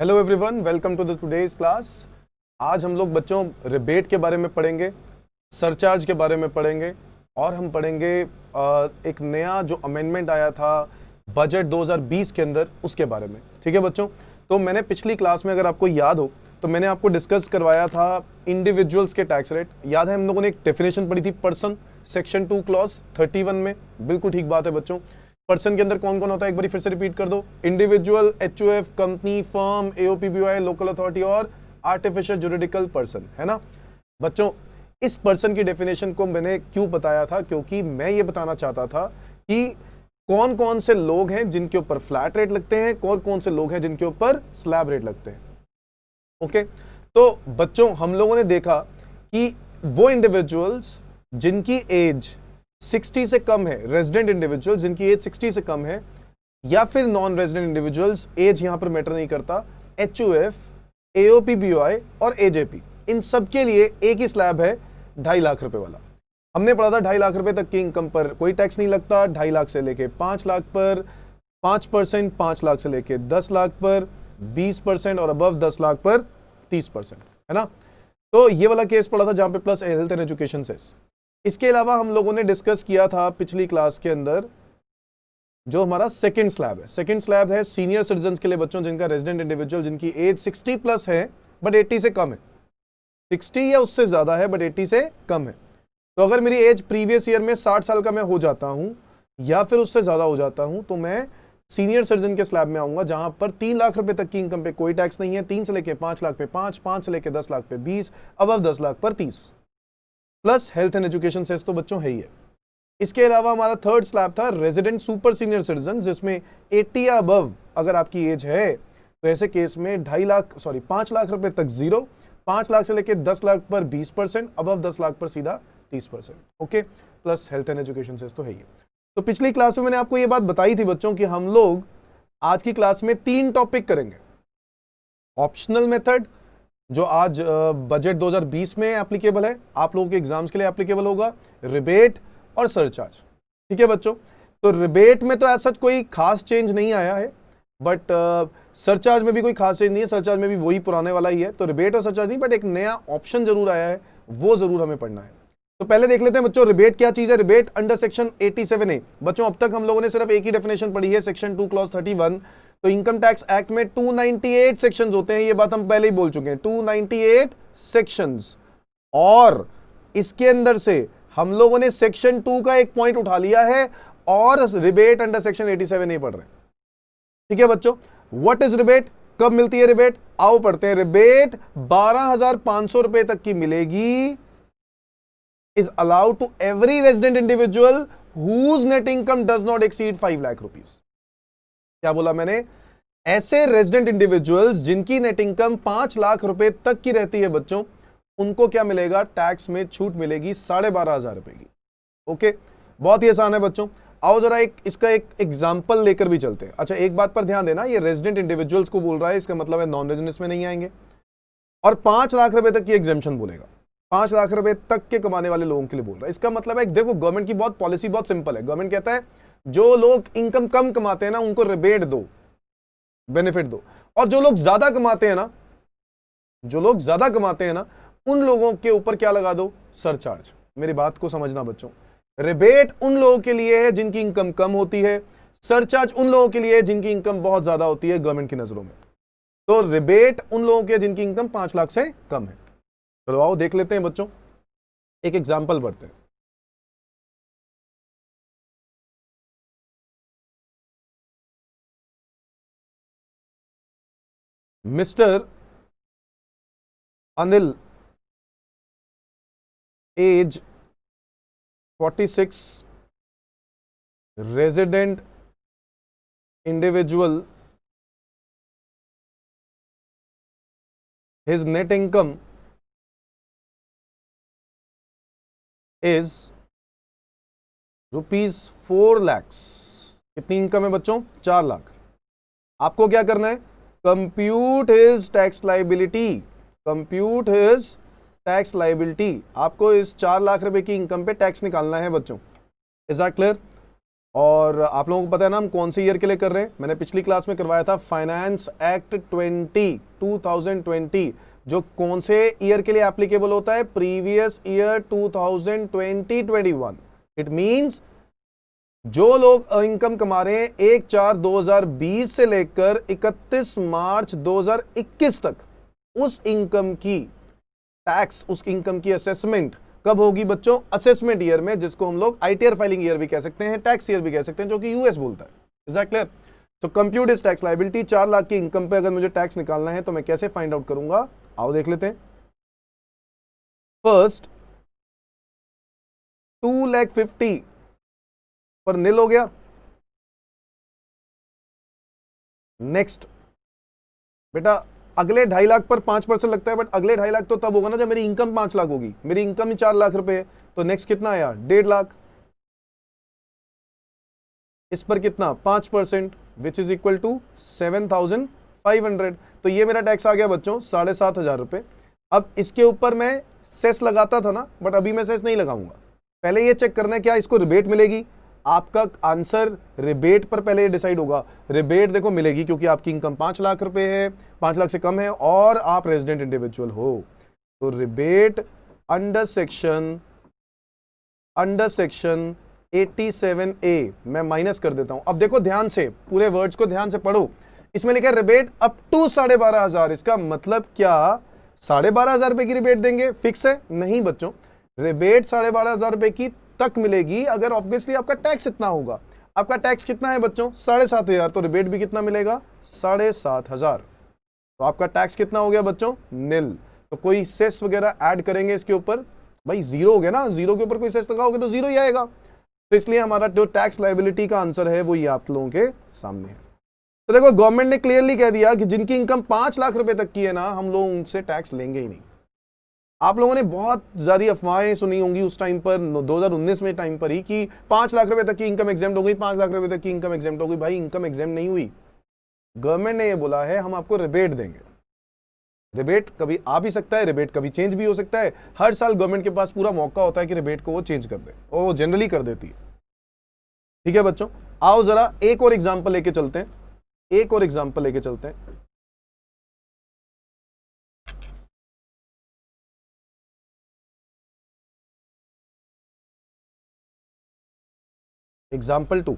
Hello everyone, welcome to the today's class. आज हम लोग बच्चों रिबेट के बारे में पढ़ेंगे, सरचार्ज के बारे में पढ़ेंगे और हम पढ़ेंगे एक नया जो अमेंडमेंट आया था बजट 2020 के अंदर उसके बारे में। ठीक है बच्चों, तो मैंने पिछली क्लास में अगर आपको याद हो तो मैंने आपको डिस्कस करवाया था इंडिविजुअल्स के टैक्स रेट। याद है हम लोगों ने एक डेफिनेशन पढ़ी थी पर्सन, सेक्शन 2 क्लॉज 31 में। बिल्कुल ठीक बात है बच्चों। पर्सन के अंदर कौन कौन होता है एक बार फिर से रिपीट कर दो। Individual, HUF, company, firm, AOP BOI, local authority और आर्टिफिशियल जुरिडिकल पर्सन, है ना बच्चों। इस पर्सन की डेफिनेशन को मैंने क्यों बताया था, क्योंकि मैं ये बताना चाहता था कि कौन कौन से लोग हैं जिनके ऊपर फ्लैट रेट लगते हैं, कौन कौन से लोग हैं जिनके ऊपर स्लैब रेट लगते हैं। ओके, तो बच्चों हम लोगों ने देखा कि वो इंडिविजुअल्स जिनकी एज 60 से कम है, रेजिडेंट इंडिविजुअल्स जिनकी एज 60 से कम है, या फिर नॉन रेजिडेंट इंडिविजुअल्स, एज यहां पर मैटर नहीं करता, एचयूएफ, एओपीबीवाई और एजेपी, इन सब के लिए एक ही स्लैब है 2.5 लाख रुपए वाला। हमने पढ़ा था 2.5 लाख रुपए तक की इनकम पर कोई टैक्स नहीं लगता, 2.5 लाख से लेके 5 लाख पर 5%, 5 लाख से लेके 10 लाख पर 20% और अबव 10 लाख पर 30%, है ना। तो ये वाला केस पढ़ा था जहां पे plus health and education cess. इसके अलावा हम लोगों ने डिस्कस किया था पिछली क्लास के अंदर जो हमारा सेकंड स्लैब है। सेकंड स्लैब है सीनियर सिटीजन के लिए बच्चों, जिनका रेजिडेंट इंडिविजुअल जिनकी एज 60 प्लस है बट 80 से कम है, 60 या उससे ज्यादा है बट 80 से कम है। तो अगर मेरी एज प्रीवियस ईयर में 60 साल का मैं हो जाता हूं या फिर उससे ज्यादा हो जाता हूं तो मैं सीनियर सिटीजन के स्लैब में आऊंगा, जहां पर 3 लाख रुपए तक की इनकम पे कोई टैक्स नहीं है, 3 से लेके 5 लाख पे 5, 5 से लेके 10 लाख पे 20, अबव 10 लाख पर 30, plus health and education cess तो बच्चों है ही है। इसके अलावा हमारा थर्ड स्लैब था रेजिडेंट सुपर सीनियर सिटीजन, जिसमें 80 या अबव अगर आपकी एज है तो ऐसे केस में 5 लाख रुपए तक जीरो, 5 लाख से लेके 10 लाख पर 20%, अबव 10 लाख पर सीधा 30%। Okay, plus health and education cess तो है ही है। तो पिछली क्लास में मैंने आपको ये बात बताई थी बच्चों कि हम लोग आज की क्लास में 3 टॉपिक करेंगे। ऑप्शनल मेथड जो आज बजट 2020 में एप्लीकेबल है, आप लोगों के एग्जाम्स के लिए एप्लीकेबल होगा, रिबेट और सरचार्ज। ठीक है बच्चों, तो रिबेट में तो ऐसा कोई खास चेंज नहीं आया है, बट सरचार्ज में भी कोई खास चेंज नहीं है, सरचार्ज में भी वही पुराने वाला ही है। तो रिबेट और सरचार्ज नहीं, बट एक नया ऑप्शन जरूर आया है, वो जरूर हमें पढ़ना है। तो पहले देख लेते हैं बच्चों रिबेट क्या चीज है। रिबेट अंडर सेक्शन 87A बच्चों, अब तक हम लोगों ने सिर्फ एक ही डेफिनेशन पढ़ी है, सेक्शन 2 क्लॉज 31। तो इनकम टैक्स एक्ट में 298 सेक्शंस होते हैं, ये बात हम पहले ही बोल चुके हैं, 298 सेक्शंस। और इसके अंदर से हम लोगों ने सेक्शन 2 का एक पॉइंट उठा लिया है और रिबेट अंडर सेक्शन 87 नहीं पढ़ रहे। ठीक है बच्चों, व्हाट इज रिबेट, कब मिलती है रिबेट, आओ पढ़ते हैं। रिबेट 12,500 रुपए तक की मिलेगी, is allowed to every resident individual whose net income does not exceed 5 lakh rupees. क्या बोला मैंने, ऐसे रेजिडेंट इंडिविजुअल्स जिनकी नेट इनकम 5 लाख रुपए तक की रहती है बच्चों, उनको क्या मिलेगा, टैक्स में छूट मिलेगी 12,500 रुपए की। ओके, बहुत ही आसान है बच्चों। आओ जरा इसका एक एग्जांपल लेकर भी चलते हैं। अच्छा, एक बात पर ध्यान देना, ये रेजिडेंट इंडिविजुअल्स को बोल रहा है, इसका मतलब है नॉन रेजिडेंट्स में नहीं आएंगे। और 5 लाख रुपए तक की एग्जेम्पशन बोलेगा, 5 लाख रुपए तक के कमाने वाले लोगों के लिए बोल रहा है। इसका मतलब है, देखो गवर्नमेंट की बहुत पॉलिसी बहुत सिंपल है। गवर्नमेंट कहता है जो लोग इनकम कम कमाते हैं ना, उनको रिबेट दो, बेनिफिट दो, और जो लोग ज्यादा कमाते हैं ना, उन लोगों के ऊपर क्या लगा दो, सरचार्ज। मेरी बात को समझना बच्चों, रिबेट उन लोगों के लिए है जिनकी इनकम कम होती है, सरचार्ज उन लोगों के लिए है जिनकी इनकम बहुत ज्यादा होती है गवर्नमेंट की नजरों में। तो रिबेट उन लोगों के जिनकी इनकम 5 लाख से कम है। चलो आओ देख लेते हैं बच्चों, एक एग्जाम्पल पढ़ते हैं। Mister Anil, age 46, resident individual, his net income is ₹4 lakhs। कितनी इनकम है बच्चों, 4 लाख। आपको क्या करना है, compute his tax liability, compute his tax liability. आपको इस 4 लाख रुपए की इनकम पे टैक्स निकालना है बच्चों। Is that clear. और आप लोगों को पता है ना हम कौन से ईयर के लिए कर रहे हैं, मैंने पिछली क्लास में करवाया था फाइनेंस एक्ट 2020, जो कौन से ईयर के लिए एप्लीकेबल होता है, प्रीवियस ईयर 2020-21। इट मींस जो लोग इनकम कमा रहे हैं 1/4/2020 से लेकर 31 मार्च 2021 तक, उस इनकम की टैक्स, उस इनकम की असेसमेंट कब होगी बच्चों? असेसमेंट ईयर में, जिसको हम लोग आईटीआर फाइलिंग ईयर भी कह सकते हैं, टैक्स ईयर भी कह सकते हैं, जो कि यूएस बोलता है। Is that clear? तो compute is tax liability. 4 lakh की इनकम पे अगर मुझे टैक्स निकालना है तो मैं कैसे फाइंड आउट करूंगा? आओ देख लेते हैं। फर्स्ट 2,50,000 पर नील हो गया। नेक्स्ट बेटा अगले 2.5 लाख पर 5% लगता है, बट अगले 2.5 लाख तो तब होगा ना जब मेरी इनकम 5 लाख होगी। मेरी इनकम ही 4 लाख रुपए है, तो नेक्स्ट कितना आया? 1.5 लाख। इस पर कितना? 5%, विच इज इक्वल टू 7,500। तो ये मेरा टैक्स आ गया बच्चों 7,500 रुपए। अब इसके ऊपर मैं सेस लगाता था ना, बट अभी मैं सेस नहीं लगाऊंगा। पहले ये चेक करना है क्या इसको रिबेट मिलेगी। आपका आंसर रिबेट पर पहले डिसाइड होगा। रिबेट देखो मिलेगी क्योंकि आपकी इनकम 5 लाख रुपए है, 5 लाख से कम है और आप रेजिडेंट इंडिविजुअल हो। तो रिबेट अंडर सेक्शन 87A मैं माइनस कर देता हूं। अब देखो ध्यान से, पूरे वर्ड्स को ध्यान से पढ़ो। इसमें लिखा है रिबेट अप टू 12,500। इसका मतलब क्या 12,500 रुपए की रिबेट देंगे? फिक्स है? नहीं बच्चों, रिबेट 12,500 रुपए की तक मिलेगी अगर ऑब्वियसली आपका टैक्स इतना होगा। आपका टैक्स कितना है बच्चों? 7,500, तो रिबेट भी कितना मिलेगा? 7,500। तो आपका टैक्स कितना हो गया बच्चों? नील। तो कोई सेस वगैरह ऐड करेंगे इसके ऊपर? भाई जीरो हो गया ना, जीरो के ऊपर कोई सेस लगाओगे तो जीरो ही आएगा। तो इसलिए हमारा जो टैक्स लायबिलिटी का आंसर है वो ये आप लोगों के सामने है। तो देखो गवर्नमेंट ने क्लियरली कह दिया कि जिनकी इनकम 5 लाख रुपए तक की है ना, हम लोग उनसे टैक्स लेंगे ही नहीं। आप लोगों ने बहुत ज्यादा अफवाहें सुनी होंगी उस टाइम पर, 2019 में टाइम पर ही, कि 5 लाख रुपए तक की इनकम एग्जेम्प्ट हो गई, 5 लाख रुपए तक की इनकम एग्जेम्प्ट हो गई। भाई इनकम एग्जेम्प्ट नहीं हुई। गवर्नमेंट ने ये बोला है हम आपको रिबेट देंगे। रिबेट कभी आ भी सकता है, रिबेट कभी चेंज भी हो सकता है। हर साल गवर्नमेंट के पास पूरा मौका होता है कि रिबेट को वो चेंज कर दे, और वो जनरली कर देती है। ठीक है बच्चों, आओ जरा एक और एग्जांपल लेके चलते हैं, एक और एग्जांपल लेके चलते हैं। एग्जाम्पल 2।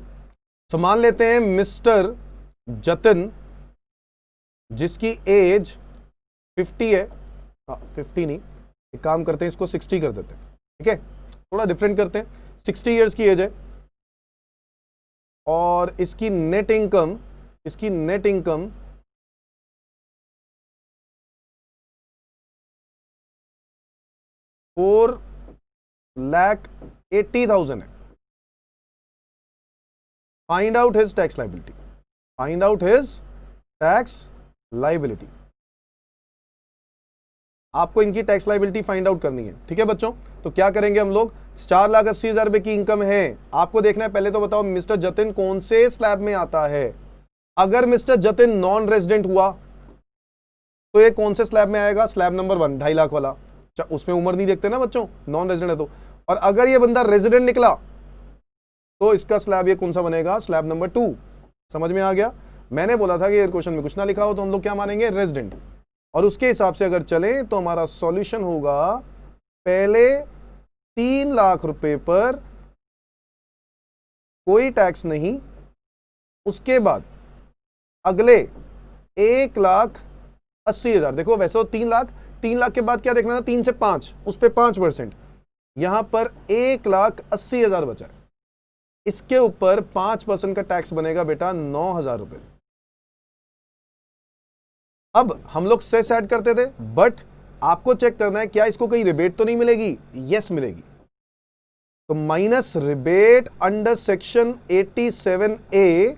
तो मान लेते हैं मिस्टर जतिन, जिसकी एज 50 है, 50 नहीं, एक काम करते हैं इसको 60 कर देते हैं। ठीक है, थोड़ा डिफरेंट करते हैं। 60 इयर्स की एज है और इसकी नेट इनकम 4,80,000 है। Find out his tax liability. Find out his tax liability. आपको इनकी टैक्स लाइबिलिटी फाइंड आउट करनी है। ठीक है बच्चों, तो क्या करेंगे हम लोग? 4,80,000 रुपए की इनकम है, आपको देखना है पहले तो बताओ मिस्टर जतिन कौन से स्लैब में आता है। अगर मिस्टर जतिन नॉन रेजिडेंट हुआ तो ये कौन से स्लैब में आएगा? स्लैब नंबर 1, 2.5 लाख वाला। उसमें उम्र नहीं देखते ना बच्चों, नॉन रेजिडेंट है तो। और अगर ये बंदा रेजिडेंट निकला तो इसका स्लैब ये कौन सा बनेगा? Slab number 2। समझ में आ गया? मैंने बोला था कि ये क्वेश्चन में कुछ ना लिखा हो तो हम लोग क्या मानेंगे? रेजिडेंट। और उसके हिसाब से अगर चले तो हमारा सॉल्यूशन होगा पहले 3 लाख रुपए पर कोई टैक्स नहीं, उसके बाद अगले 1,80,000। देखो वैसे तो 3 लाख के बाद क्या देखना था? 3 से 5, उस पे 5%। यहां पर 1,80,000 बचा है, इसके ऊपर 5% का टैक्स बनेगा बेटा 9,000 रुपए। अब हम लोग सेस ऐड करते थे, बट आपको चेक करना है क्या इसको कहीं रिबेट तो नहीं मिलेगी? यस मिलेगी। तो minus rebate under section 87A,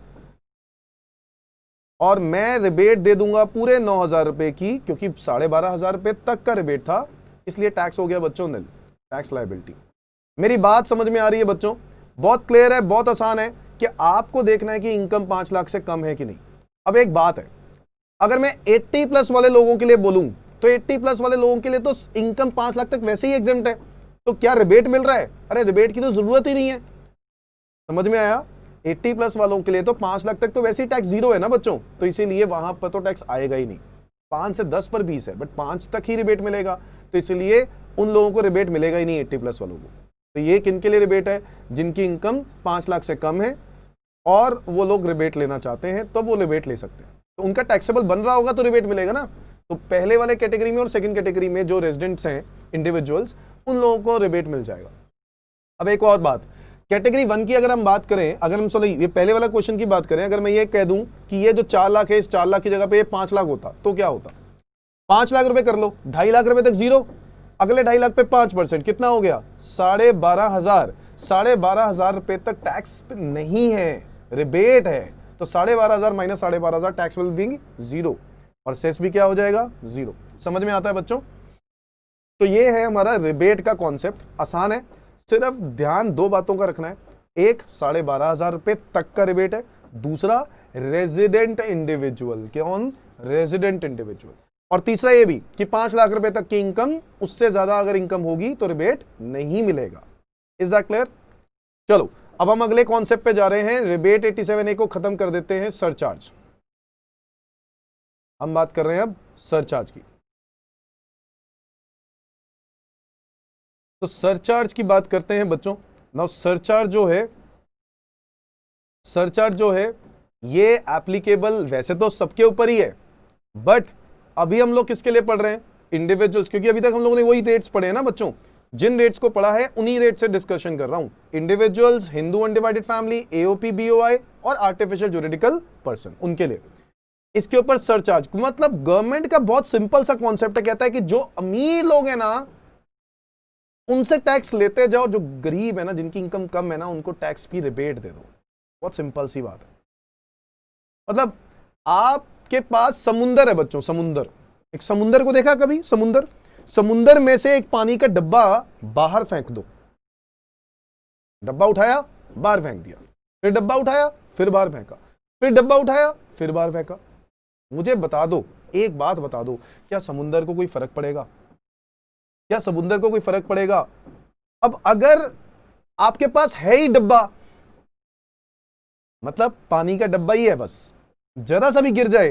और मैं रिबेट दे दूंगा पूरे 9,000 रुपए की, क्योंकि 12,500 रुपए तक का रिबेट था, इसलिए टैक्स हो गया बच्चों नील, टैक्स लायबिलिटी। मेरी बात समझ में आ रही है बच्चों? बहुत क्लियर है, बहुत आसान है कि आपको देखना है कि इनकम 5 लाख से कम है कि नहीं। अब एक बात है, अगर मैं 80 प्लस वाले लोगों के लिए बोलूं तो 80 प्लस वाले लोगों के लिए तो इनकम 5 लाख तक वैसे ही एग्जेम्प्ट है, तो क्या रिबेट मिल रहा है? अरे रिबेट की तो जरूरत ही नहीं है। समझ में आया? 80 प्लस वालों के लिए तो 5 लाख तक तो वैसे ही टैक्स जीरो है ना बच्चों, तो इसीलिए वहां पर तो टैक्स आएगा ही नहीं। 5 से 10 पर 20 है, बट 5 तक ही रिबेट मिलेगा, तो इसलिए उन लोगों को रिबेट मिलेगा ही नहीं 80 प्लस वालों को। तो ये किन के लिए रिबेट है? जिनकी इनकम 5 लाख से कम है और वो लोग रिबेट लेना चाहते हैं, तो वो रिबेट ले सकते हैं। तो उनका टैक्सेबल बन रहा होगा तो रिबेट मिलेगा ना। तो पहले वाले कैटेगरी में और सेकंड कैटेगरी में जो रेजिडेंट्स हैं, इंडिविजुअल्स, उन लोगों को रिबेट मिल जाएगा। अब एक और बात, कैटेगरी 1 की अगर हम बात करें, अगर हम सॉरी ये पहले वाला क्वेश्चन की बात करें, अगर मैं ये कह दूं कि ये जो 4 लाख है, इस 4 लाख की जगह पे ये 5 लाख होता तो क्या होता? 5 लाख रुपए कर लो, 2.5 लाख रुपए तक जीरो, अगले 2.5 लाख पे 5%, कितना हो गया? 12,500। 12,500 रुपए तक टैक्स नहीं है, रिबेट है। तो 12,500 minus 12,500 tax will be zero, और सेस भी क्या हो जाएगा? जीरो। समझ में आता है बच्चों? तो ये है हमारा रिबेट का कॉन्सेप्ट, आसान है, सिर्फ ध्यान 2 बातों का रखना है। एक 12,500 रुपए तक का रिबेट है, दूसरा रेजिडेंट इंडिविजुअल, कौन? Resident individual. और तीसरा ये भी कि 5 लाख रुपए तक की इनकम, उससे ज्यादा अगर इनकम होगी तो रिबेट नहीं मिलेगा। Is that clear? चलो अब हम अगले कॉन्सेप्ट पे जा रहे हैं। रिबेट 87A को खत्म कर देते हैं। सरचार्ज, हम बात कर रहे हैं अब सरचार्ज की। तो सरचार्ज की बात करते हैं बच्चों। नाउ सरचार्ज जो है ये एप्लीकेबल वैसे तो सबके ऊपर ही है, बट अभी हम लोग किसके लिए पढ़ रहे हैं? इंडिविजुअल्स, क्योंकि अभी तक हम लोगों ने वही रेट्स पढ़े हैं ना बच्चों, जिन रेट्स को पढ़ा है उन्हीं रेट से डिस्कशन कर रहा हूं। Individuals, Hindu undivided family, AOP, BOI और आर्टिफिशियल जुरिडिकल पर्सन, उनके लिए इसके ऊपर सरचार्ज। मतलब गवर्नमेंट का बहुत सिंपल सा कॉन्सेप्ट है, कहता है कि जो अमीर लोग हैं ना उनसे टैक्स लेते जाओ, जो गरीब है ना, जिनकी इनकम कम है ना, उनको टैक्स की रिबेट दे दो। बहुत सिंपल सी बात है। मतलब आपके पास समुंदर है बच्चों, समुंदर, एक समुंदर को देखा कभी? समुंदर में से एक पानी का डब्बा बाहर फेंक दो, डब्बा उठाया बाहर फेंक दिया, फिर डब्बा उठाया फिर बाहर फेंका, फिर डब्बा उठाया फिर बाहर फेंका। मुझे बता दो, एक बात बता दो, क्या समुंदर को कोई फर्क पड़ेगा? क्या समुंदर को कोई फर्क पड़ेगा? अब अगर आपके पास है ही डब्बा, मतलब पानी का डब्बा ही है, बस जरा सा भी गिर जाए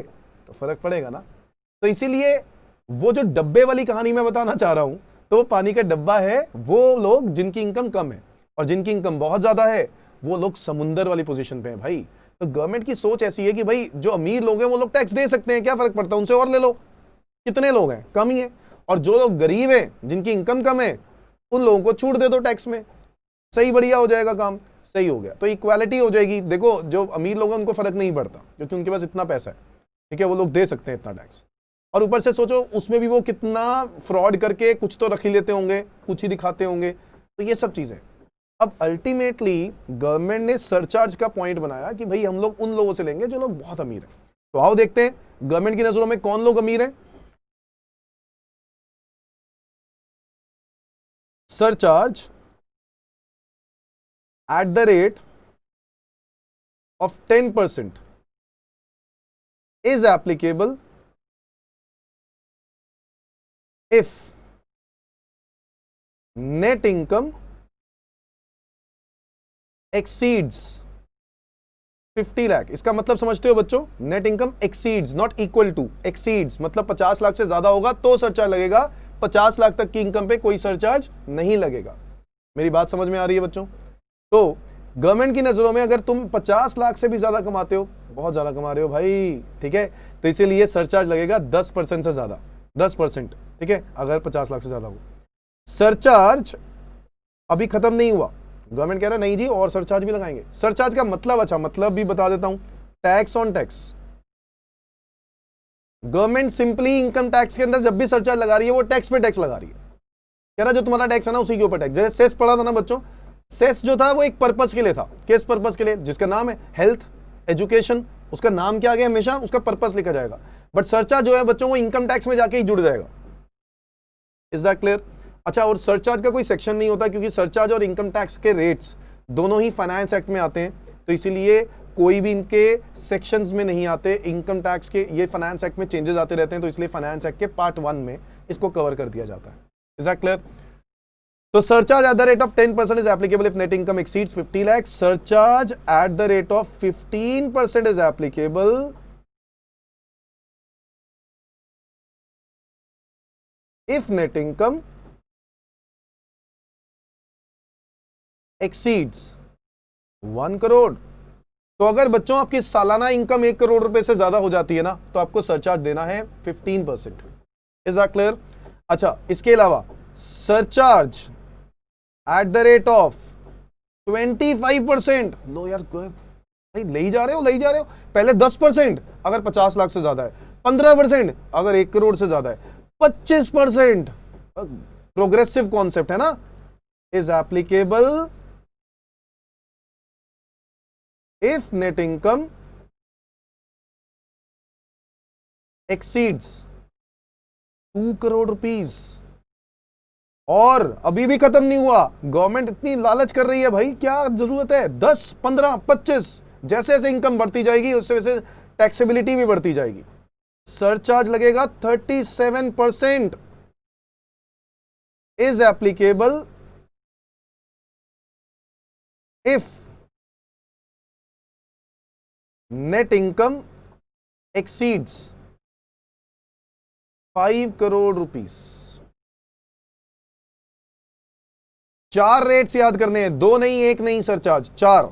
तो फर्क पड़ेगा ना। तो इसीलिए वो जो डब्बे वाली कहानी मैं बताना चाह रहा हूं, तो वो पानी का डब्बा है वो लोग जिनकी इनकम कम है, और जिनकी इनकम बहुत ज्यादा है वो लोग समुंदर वाली पोजीशन पे हैं भाई। तो गवर्नमेंट की सोच ऐसी है कि भाई जो अमीर लोग हैं वो लोग टैक्स दे सकते हैं, क्या फर्क पड़ता है, उनसे और ले लो। कितने लोग हैं? कम ही है। और जो लोग गरीब हैं, जिनकी इनकम कम है, उन लोगों को छूट दे दो टैक्स में, सही, बढ़िया हो जाएगा काम, सही हो गया। तो इक्वालिटी हो जाएगी। देखो जो अमीर लोग हैं उनको फर्क नहीं पड़ता, क्योंकि उनके पास इतना पैसा है, ठीक है, वो लोग दे सकते हैं इतना टैक्स। और ऊपर से सोचो उसमें भी वो कितना फ्रॉड करके कुछ तो रख ही लेते होंगे, कुछ ही दिखाते होंगे, तो ये सब चीजें। अब अल्टीमेटली गवर्नमेंट ने सरचार्ज का पॉइंट बनाया कि भाई हम लोग उन लोगों से लेंगे जो लोग बहुत अमीर हैं। तो आओ देखते हैं गवर्नमेंट की नजरों में कौन लोग अमीर हैं। surcharge at the rate of 10% is applicable if net income exceeds 50 lakh. इसका मतलब समझते हो बच्चों? Net income exceeds, not equal to, exceeds मतलब 50 लाख से ज्यादा होगा तो सरचार्ज लगेगा, 50 लाख तक की इनकम पे कोई सरचार्ज नहीं लगेगा। मेरी बात समझ में आ रही है बच्चों? तो गवर्नमेंट की नजरों में अगर तुम 50 लाख से भी ज्यादा कमाते हो, बहुत ज्यादा कमा रहे हो भाई, ठीक है, तो इसीलिए सरचार्ज लगेगा 10% से ज्यादा, 10%, ठीक है, अगर 50 लाख से ज्यादा हो। सरचार्ज अभी खत्म नहीं हुआ, गवर्नमेंट कह रहा है नहीं जी और सरचार्ज भी लगाएंगे। सरचार्ज का मतलब, अच्छा मतलब भी बता देता हूं, tax on tax. Government simply income tax के अंदर जब भी सरचार्ज लगा रही है वो टैक्स पे टैक्स लगा रही है, कह रहा जो तुम्हारा टैक्स है ना उसी के ऊपर टैक्स। जैसे सेस पढ़ा था ना बच्चों, सेस जो था वो एक पर्पस के लिए था। किस पर्पस के लिए? जिसका नाम है हेल्थ, एजुकेशन, उसका नाम क्या आ गया, हमेशा उसका पर्पस लिखा जाएगा। बट सरचार्ज जो है बच्चों वो इनकम टैक्स में जाके ही जुड़ जाएगा। Is that clear? अच्छा, और सरचार्ज का कोई सेक्शन नहीं होता, क्योंकि सरचार्ज और इनकम टैक्स के रेट्स दोनों ही फाइनेंस एक्ट में आते हैं, तो इसीलिए कोई भी इनके सेक्शंस में नहीं आते। इनकम टैक्स के ये फाइनेंस एक्ट में चेंजेस आते रहते हैं, तो इसलिए फाइनेंस एक्ट के पार्ट 1 में इसको कवर कर दिया जाता है। Is that clear? तो surcharge at the rate of 10% is applicable if net income exceeds 50 lakhs. Surcharge at the rate of 15% is applicable if net income exceeds 1 crore. तो अगर बच्चों आपकी सालाना इनकम 1 करोड़ रुपए से ज्यादा हो जाती है ना, तो आपको सरचार्ज देना है 15%. Is that clear? अच्छा, इसके अलावा surcharge at the rate of 25%. लो यार भाई, ले ही जा रहे हो. पहले 10% अगर 50 लाख से ज्यादा है, 15% अगर 1 करोड़ से ज्यादा है, 25% प्रोग्रेसिव कॉन्सेप्ट है ना, is applicable if net income exceeds 2 crore rupees. और अभी भी खत्म नहीं हुआ. गवर्नमेंट इतनी लालच कर रही है भाई, क्या जरूरत है? 10, 15, 25 जैसे जैसे इनकम बढ़ती जाएगी उससे वैसे टैक्सेबिलिटी भी बढ़ती जाएगी. सरचार्ज लगेगा 37% is applicable if net income exceeds 5 crore rupees. 4 rates याद करने हैं, 2 नहीं, 1 नहीं, सरचार्ज 4.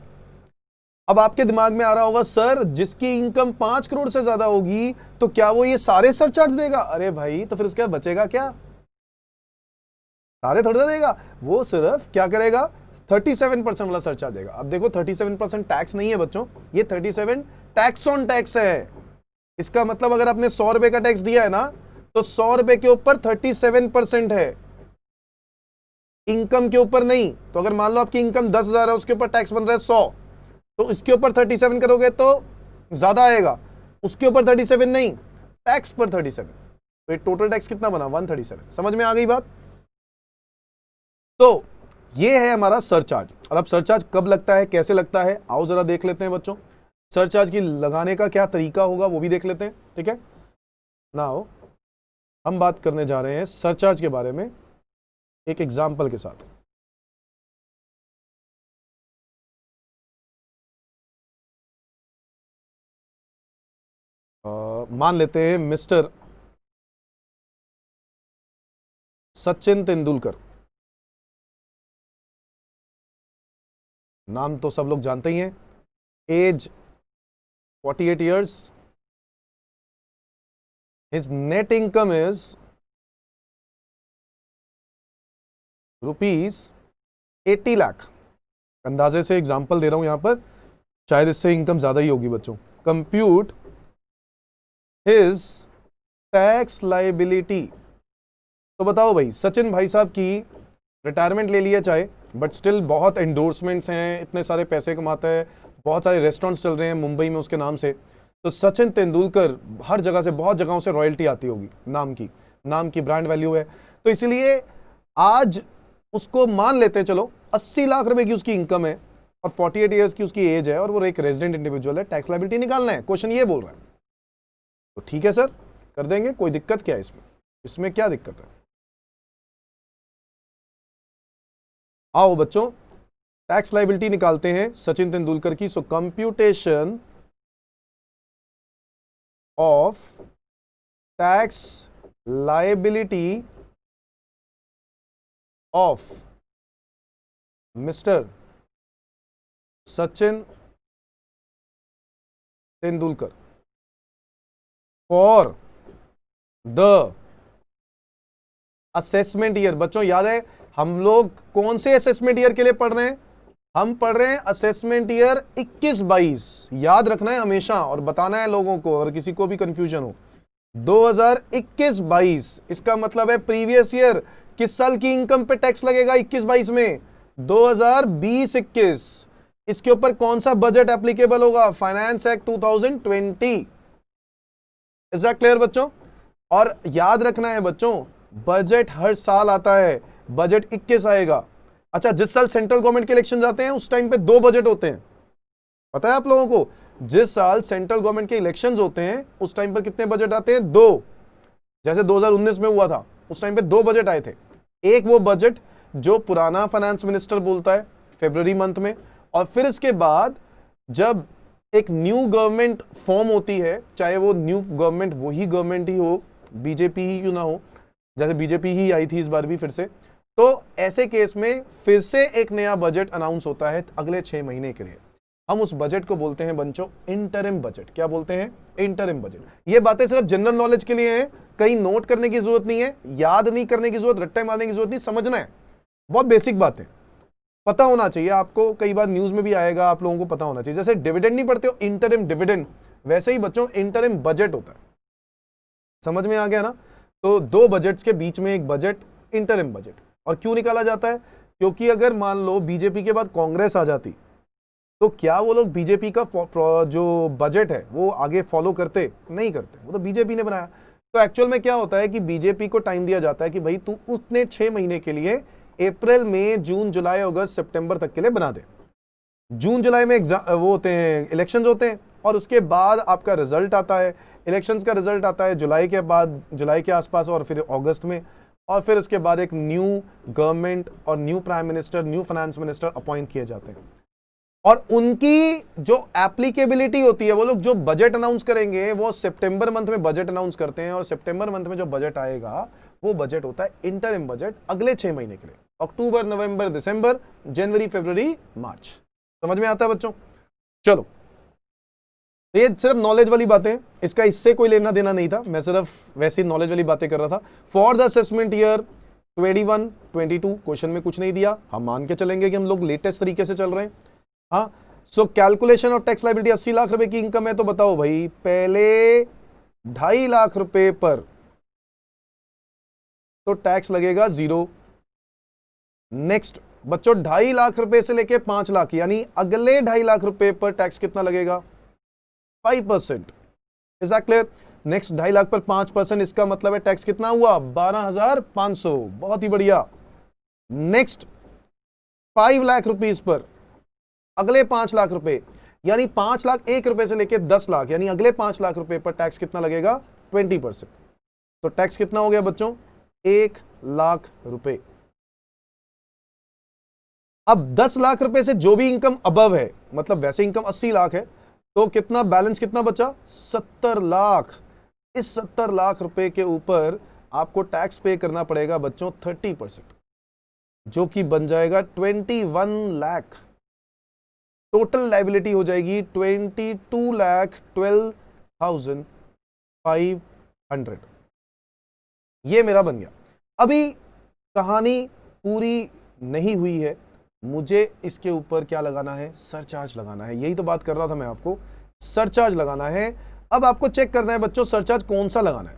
अब आपके दिमाग में आ रहा होगा, सर जिसकी इनकम 5 करोड़ से ज्यादा होगी तो क्या वो ये सारे सरचार्ज देगा? अरे भाई, तो फिर उसके बाद बचेगा क्या? सारे थोड़ा देगा वो, सिर्फ क्या करेगा? 37% वाला सरचार्ज देगा. अब देखो 37% टैक्स नहीं है बच्चों, ये 37 टैक्स ऑन टैक्स है. इसका मतलब अगर आपने 100 रुपए का टैक्स दिया है ना, तो 100 रुपए के ऊपर 37% है, इनकम के ऊपर नहीं. तो अगर मान लो आपकी इनकम 10,000 है, उसके ऊपर टैक्स बन रहा है 100, तो इसके ऊपर 37 करोगे तो ज्यादा आएगा, उसके ऊपर 37 नहीं, टैक्स पर 37. तो ये टोटल टैक्स कितना बना? 137. समझ में आ गई बात? तो ये है हमारा सरचार्ज. और अब सरचार्ज कब लगता है, कैसे लगता है, आओ जरा देख लेते हैं बच्चों. सरचार्ज की लगाने का क्या तरीका होगा वो भी देख लेते हैं. ठीक है, नाउ हम बात करने जा रहे हैं सरचार्ज के बारे में एक एग्जाम्पल के साथ. मान लेते हैं मिस्टर सचिन तेंदुलकर. नाम तो सब लोग जानते ही हैं. Age 48 years. His net income is rupees 80 lakh. अंदाजे से एग्जाम्पल दे रहा हूं यहां पर, शायद इससे इनकम ज्यादा ही होगी बच्चों. Compute his tax liability. तो बताओ भाई, सचिन भाई साहब की रिटायरमेंट ले लिया चाहे, बट स्टिल बहुत एंडोर्समेंट्स हैं, इतने सारे पैसे कमाता है, बहुत सारे रेस्टोरेंट्स चल रहे हैं मुंबई में उसके नाम से. तो सचिन तेंदुलकर हर जगह से, बहुत जगहों से रॉयल्टी आती होगी, नाम की ब्रांड वैल्यू है. तो इसलिए आज उसको मान लेते हैं, चलो 80 लाख रुपए की उसकी इनकम है और 48 ईयर्स की उसकी एज है और वो एक रेजिडेंट इंडिविजुअल है. टैक्स लायबिलिटी निकालना है, क्वेश्चन ये बोल रहा है. तो ठीक है सर, कर देंगे, कोई दिक्कत क्या है इसमें क्या दिक्कत है? आओ बच्चों, टैक्स लायबिलिटी निकालते हैं सचिन तेंदुलकर की. So computation of tax liability of mister Sachin Tendulkar for the assessment year. बच्चों याद है हम लोग कौन से असेसमेंट ईयर के लिए पढ़ रहे हैं? हम पढ़ रहे हैं असेसमेंट ईयर 21-22. याद रखना है हमेशा और बताना है लोगों को अगर किसी को भी कंफ्यूजन हो. 2021-22 इसका मतलब है प्रीवियस ईयर. किस साल की इनकम पे टैक्स लगेगा 21-22 में? 2020-21. इसके ऊपर कौन सा बजट एप्लीकेबल होगा? Finance act 2020. Is that clear बच्चों? और याद रखना है बच्चों, बजट हर साल आता है. बजट 21 आएगा. अच्छा, जिस साल सेंट्रल गवर्नमेंट के इलेक्शन आते हैं उस टाइम पे 2 बजट होते हैं, पता है आप लोगों को? जिस साल सेंट्रल गवर्नमेंट के इलेक्शंस होते हैं उस टाइम पर कितने बजट आते हैं? 2. जैसे 2019 में हुआ था, उस टाइम पे 2 बजट आए थे. एक वो बजट जो पुराना फाइनेंस मिनिस्टर बोलता है फरवरी मंथ में, और फिर इसके बाद जब एक न्यू गवर्नमेंट फॉर्म होती है, चाहे वो न्यू गवर्नमेंट वही गवर्नमेंट ही हो, बीजेपी ही क्यों ना हो, जैसे बीजेपी ही आई थी इस बार भी फिर से, तो ऐसे केस में फिर से एक नया बजट अनाउंस होता है अगले 6 महीने के लिए। हम उस बजट को बोलते हैं बच्चों इंटरिम बजट। क्या बोलते हैं? Interim budget. ये बातें सिर्फ जनरल नॉलेज के लिए हैं, कहीं नोट करने की जरूरत नहीं है, याद नहीं करने की जरूरत, रट्टे मारने की जरूरत नहीं, समझना है। बहुत बेसिक बातें पता होना चाहिए आपको, कई बार न्यूज में भी आएगा, आप लोगों को पता होना चाहिए। जैसे डिविडेंड नहीं पढ़ते हो, इंटरिम डिविडेंड, वैसे ही बच्चों इंटरिम बजट होता है। समझ में आ गया ना? तो 2 बजट्स के बीच में एक बजट, इंटरिम बजट। और क्यों निकाला जाता है? क्योंकि अगर मान लो बीजेपी के बाद कांग्रेस आ जाती, तो क्या वो लोग बीजेपी का जो बजट है वो आगे फॉलो करते? नहीं करते, वो तो बीजेपी ने बनाया। तो एक्चुअल में क्या होता है कि बीजेपी को टाइम दिया जाता है कि भाई तू उतने 6 महीने के लिए अप्रैल मई जून जुलाई अगस्त सितंबर तक के लिए बना दे। जून जुलाई में वो होते हैं, इलेक्शंस होते हैं, और उसके बाद आपका रिजल्ट आता है, इलेक्शंस का रिजल्ट आता है जुलाई के बाद, जुलाई के आसपास, और फिर अगस्त में, और फिर उसके बाद एक न्यू गवर्नमेंट और new prime minister, new finance minister appoint किए जाते हैं। और उनकी जो एप्लीकेबिलिटी होती है, वो लोग जो बजट अनाउंस करेंगे वो सितंबर मंथ में बजट अनाउंस करते हैं, और सितंबर मंथ में जो बजट आएगा वो बजट होता है इंटरिम बजट अगले 6 महीने के लिए, अक्टूबर नवंबर दिसंबर जनवरी फरवरी मार्च। समझ में आता है बच्चों? चलो, ये सिर्फ नॉलेज वाली बातें, इसका इससे कोई लेना देना नहीं था, मैं सिर्फ वैसी नॉलेज वाली बातें कर रहा था। For the assessment year 21-22 question में कुछ नहीं दिया, हम मान के चलेंगे कि हम लोग लेटेस्ट तरीके से चल रहे हैं। हाँ, so calculation of tax liability, 80 lakh रुपए की इनकम है तो बताओ भाई, पहले 2.5 लाख रुपए पर तो टैक्स लगेगा 0। नेक्स्ट बच्चों, 2.5 लाख रुपए से लेके 5 लाख, यानी अगले 2.5 लाख रुपए पर टैक्स कितना लगेगा? 5%। Is that clear? Next 2.5 lakh पर 5%, इसका मतलब है टैक्स कितना हुआ? 12,500। बहुत ही बढ़िया। नेक्स्ट 5 लाख रुपीस पर अगले 5 लाख रुपए, यानी 5 लाख 1 रुपए से लेके 10 लाख, यानी अगले 5 लाख रुपए पर टैक्स कितना लगेगा? 20%। तो टैक्स कितना हो गया बच्चों? 1 लाख रुपए। अब 10 लाख रुपए से जो भी इनकम अबव है, मतलब वैसे इनकम 80 लाख है, तो कितना बैलेंस कितना बचा? 70 लाख। इस 70 लाख रुपए के ऊपर आपको टैक्स पे करना पड़ेगा बच्चों 30%, जो कि बन जाएगा 21 लाख। टोटल लायबिलिटी हो जाएगी 22,12,500। ये मेरा बन गया। अभी कहानी पूरी नहीं हुई है, मुझे इसके ऊपर क्या लगाना है? सरचार्ज लगाना है। यही तो बात कर रहा था मैं आपको, सरचार्ज लगाना है। अब आपको चेक करना है बच्चों सरचार्ज कौन सा लगाना है।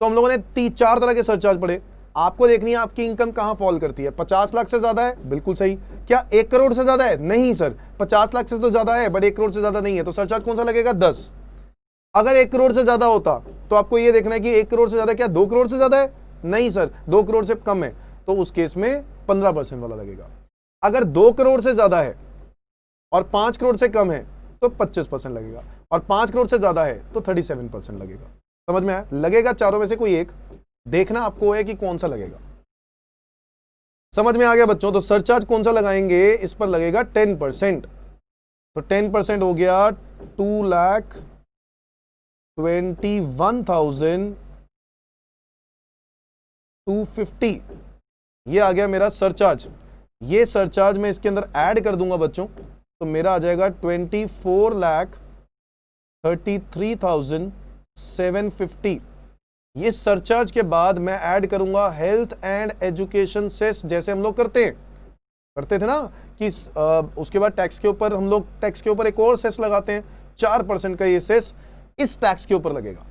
तो हम लोगों ने 3-4 तरह के सरचार्ज पढ़े, आपको देखनी है आपकी इनकम कहां फॉल करती है। 50 लाख से ज्यादा है, बिल्कुल सही। क्या 1 करोड़ से ज्यादा है? नहीं सर, 50 लाख से तो ज्यादा है बट 1 करोड़ से ज्यादा नहीं है, तो सरचार्ज कौन सा लगेगा? 10। अगर 1 करोड़ से ज्यादा होता तो आपको यह देखना है कि 1 करोड़ से ज्यादा क्या 2 करोड़ से ज्यादा है? नहीं सर, 2 करोड़ से कम है, तो उस केस में 15% वाला लगेगा। अगर 2 करोड़ से ज्यादा है और 5 करोड़ से कम है तो 25% लगेगा, और 5 करोड़ से ज्यादा है तो 37% लगेगा। समझ में आया? लगेगा चारों में से कोई एक, देखना आपको है कि कौन सा लगेगा। समझ में आ गया बच्चों? तो सरचार्ज कौन सा लगाएंगे? इस पर लगेगा 10%। तो 10% हो गया 2,21,250। ये आ गया मेरा सरचार्ज। ये सरचार्ज मैं इसके अंदर ऐड कर दूंगा बच्चों, तो मेरा आ जाएगा 24,33,750। ये सरचार्ज के बाद मैं ऐड करूंगा हेल्थ एंड एजुकेशन सेस, जैसे हम लोग करते थे ना कि उसके बाद टैक्स के ऊपर हम लोग टैक्स के ऊपर एक और सेस लगाते हैं, 4% का ये सेस इस टैक्स के ऊपर लगेगा।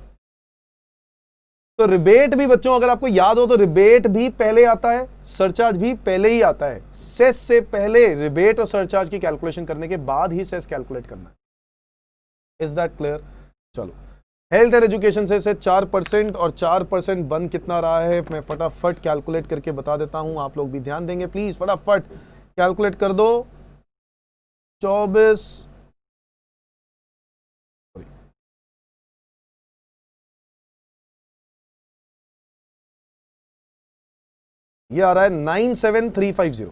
तो रिबेट भी बच्चों अगर आपको याद हो तो रिबेट भी पहले आता है, सरचार्ज भी पहले ही आता है। सेस से पहले रिबेट और सरचार्ज की कैलकुलेशन करने के बाद ही सेस कैलकुलेट करना है। Is that clear? चलो, हेल्थ एंड एजुकेशन से 4%, और 4% बन कितना रहा है मैं फटाफट कैलकुलेट करके बता देता हूं, आप लोग भी ध्यान देंगे प्लीज, फटाफट कैलकुलेट कर दो। 24 ये आ रहा है 97350,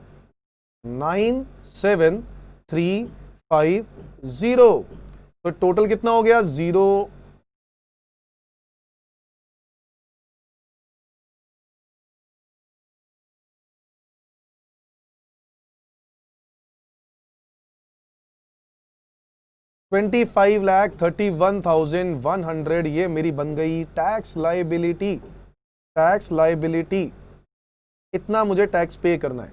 97350। तो टोटल कितना हो गया? 0, 25,31,100। ये मेरी बन गई टैक्स लाइबिलिटी। टैक्स लाइबिलिटी, इतना मुझे टैक्स पे करना है।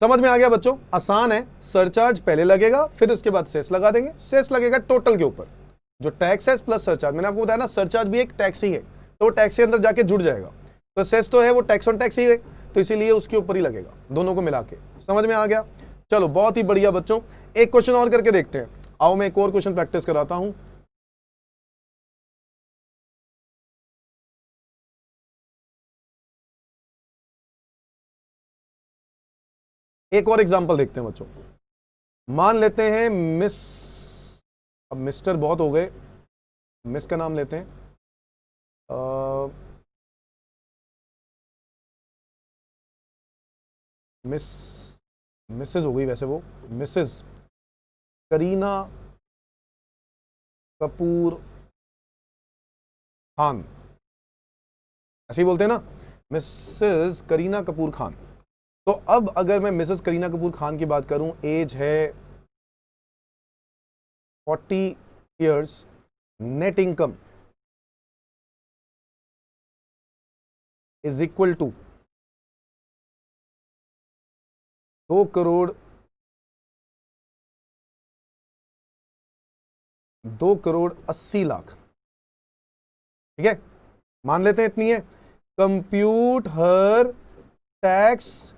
समझ में आ गया बच्चों? आसान है। सरचार्ज पहले लगेगा, फिर उसके बाद सेस लगा देंगे। सेस लगेगा टोटल के ऊपर, जो टैक्स है प्लस सरचार्ज। मैंने आपको बताया ना, सरचार्ज भी एक टैक्स ही है, तो वो टैक्स के अंदर जाके जुड़ जाएगा। तो सेस तो है वो टैक्स ऑन टैक्स ही है, तो इसीलिए उसके ऊपर ही लगेगा, दोनों को मिला के। समझ में आ गया? चलो बहुत ही बढ़िया बच्चों, एक क्वेश्चन और करके देखते हैं। आओ मैं एक और क्वेश्चन प्रैक्टिस कराता हूं। एक और एग्जांपल देखते हैं बच्चों। मान लेते हैं मिस, अब मिस्टर बहुत हो गए, मिस का नाम लेते हैं। मिस, मिसेस हो गई वैसे वो, मिसेस करीना कपूर खान, ऐसे ही बोलते हैं ना, मिसेस करीना कपूर खान। तो अब अगर मैं मिसेस करीना कपूर खान की बात करूं, एज है 40 years, net income is equal to 2,80,00,000। ठीक है, मान लेते हैं इतनी है। Compute her tax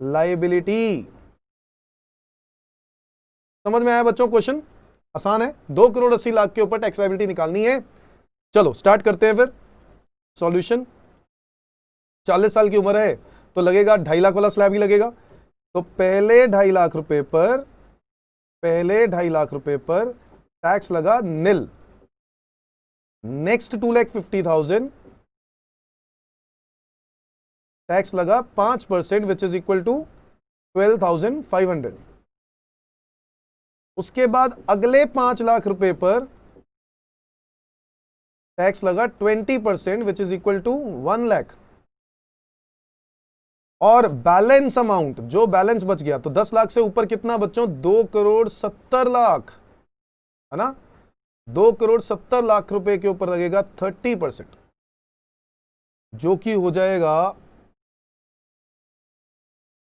liability. समझ में आया बच्चों? क्वेश्चन आसान है, 2,80,00,000 के ऊपर टैक्स लाइबिलिटी निकालनी है। चलो स्टार्ट करते हैं फिर सॉल्यूशन। 40 साल की उम्र है तो लगेगा 2.5 लाख वाला स्लैब ही लगेगा। तो पहले 2.5 लाख रुपए पर, पहले 2.5 लाख रुपए पर टैक्स लगा निल। नेक्स्ट 2,50,000 टैक्स लगा 5%, विच इज इक्वल टू 12,500। उसके बाद अगले 5 लाख रुपए पर टैक्स लगा 20%, which is equal to 1 lakh. और बैलेंस अमाउंट, जो बैलेंस बच गया, तो 10 लाख से ऊपर कितना बच्चों? 2,70,00,000, है ना। 2,70,00,000 रुपए के ऊपर लगेगा 30%, जो कि हो जाएगा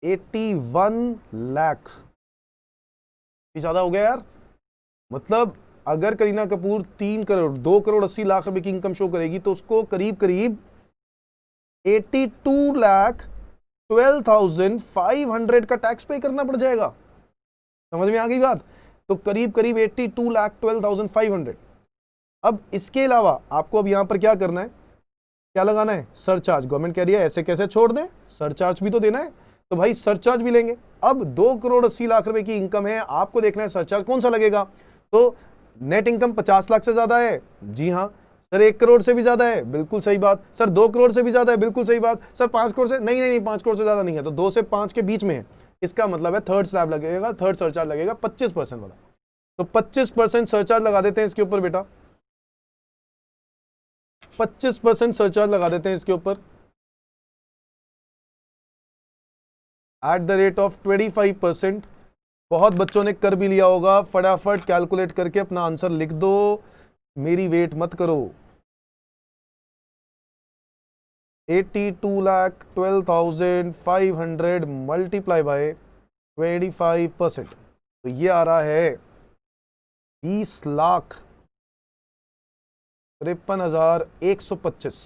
81 लाख। ज्यादा हो गया यार। मतलब अगर करीना कपूर 3 करोड़ 2,80,00,000 रुपए की इनकम शो करेगी, तो उसको करीब करीब 82,12,500 का टैक्स पे करना पड़ जाएगा। समझ में आ गई बात? तो करीब करीब 82,12,500। अब इसके अलावा आपको अब यहां पर क्या करना है, क्या लगाना है? सरचार्ज। गवर्नमेंट कह रही है ऐसे कैसे छोड़ दें, सरचार्ज भी तो देना है, तो भाई सरचार्ज भी लेंगे। अब 2,80,00,000 रुपए की इनकम है, आपको देखना है सरचार्ज कौन सा लगेगा। तो नेट इनकम 50 लाख से ज्यादा है, जी हाँ। सर 1 करोड़ से भी ज्यादा है, बिल्कुल सही बात। सर 2 करोड़ से भी ज्यादा है, बिल्कुल सही बात। सर 5 करोड़ से, नहीं नहीं नहीं, 5 करोड़ से ज्यादा नहीं है, तो 2 से 5 के बीच में है। इसका मतलब है थर्ड स्लैब लगेगा, थर्ड सरचार्ज लगेगा 25% वाला। तो 25% सरचार्ज लगा देते हैं इसके ऊपर बेटा, 25% सरचार्ज लगा देते हैं इसके ऊपर, एट द रेट ऑफ 25%। बहुत बच्चों ने कर भी लिया होगा, फटाफट कैलकुलेट करके अपना आंसर लिख दो, मेरी वेट मत करो। 82,12,500 मल्टीप्लाई बाय 25%, तो ये आ रहा है 20,53,125।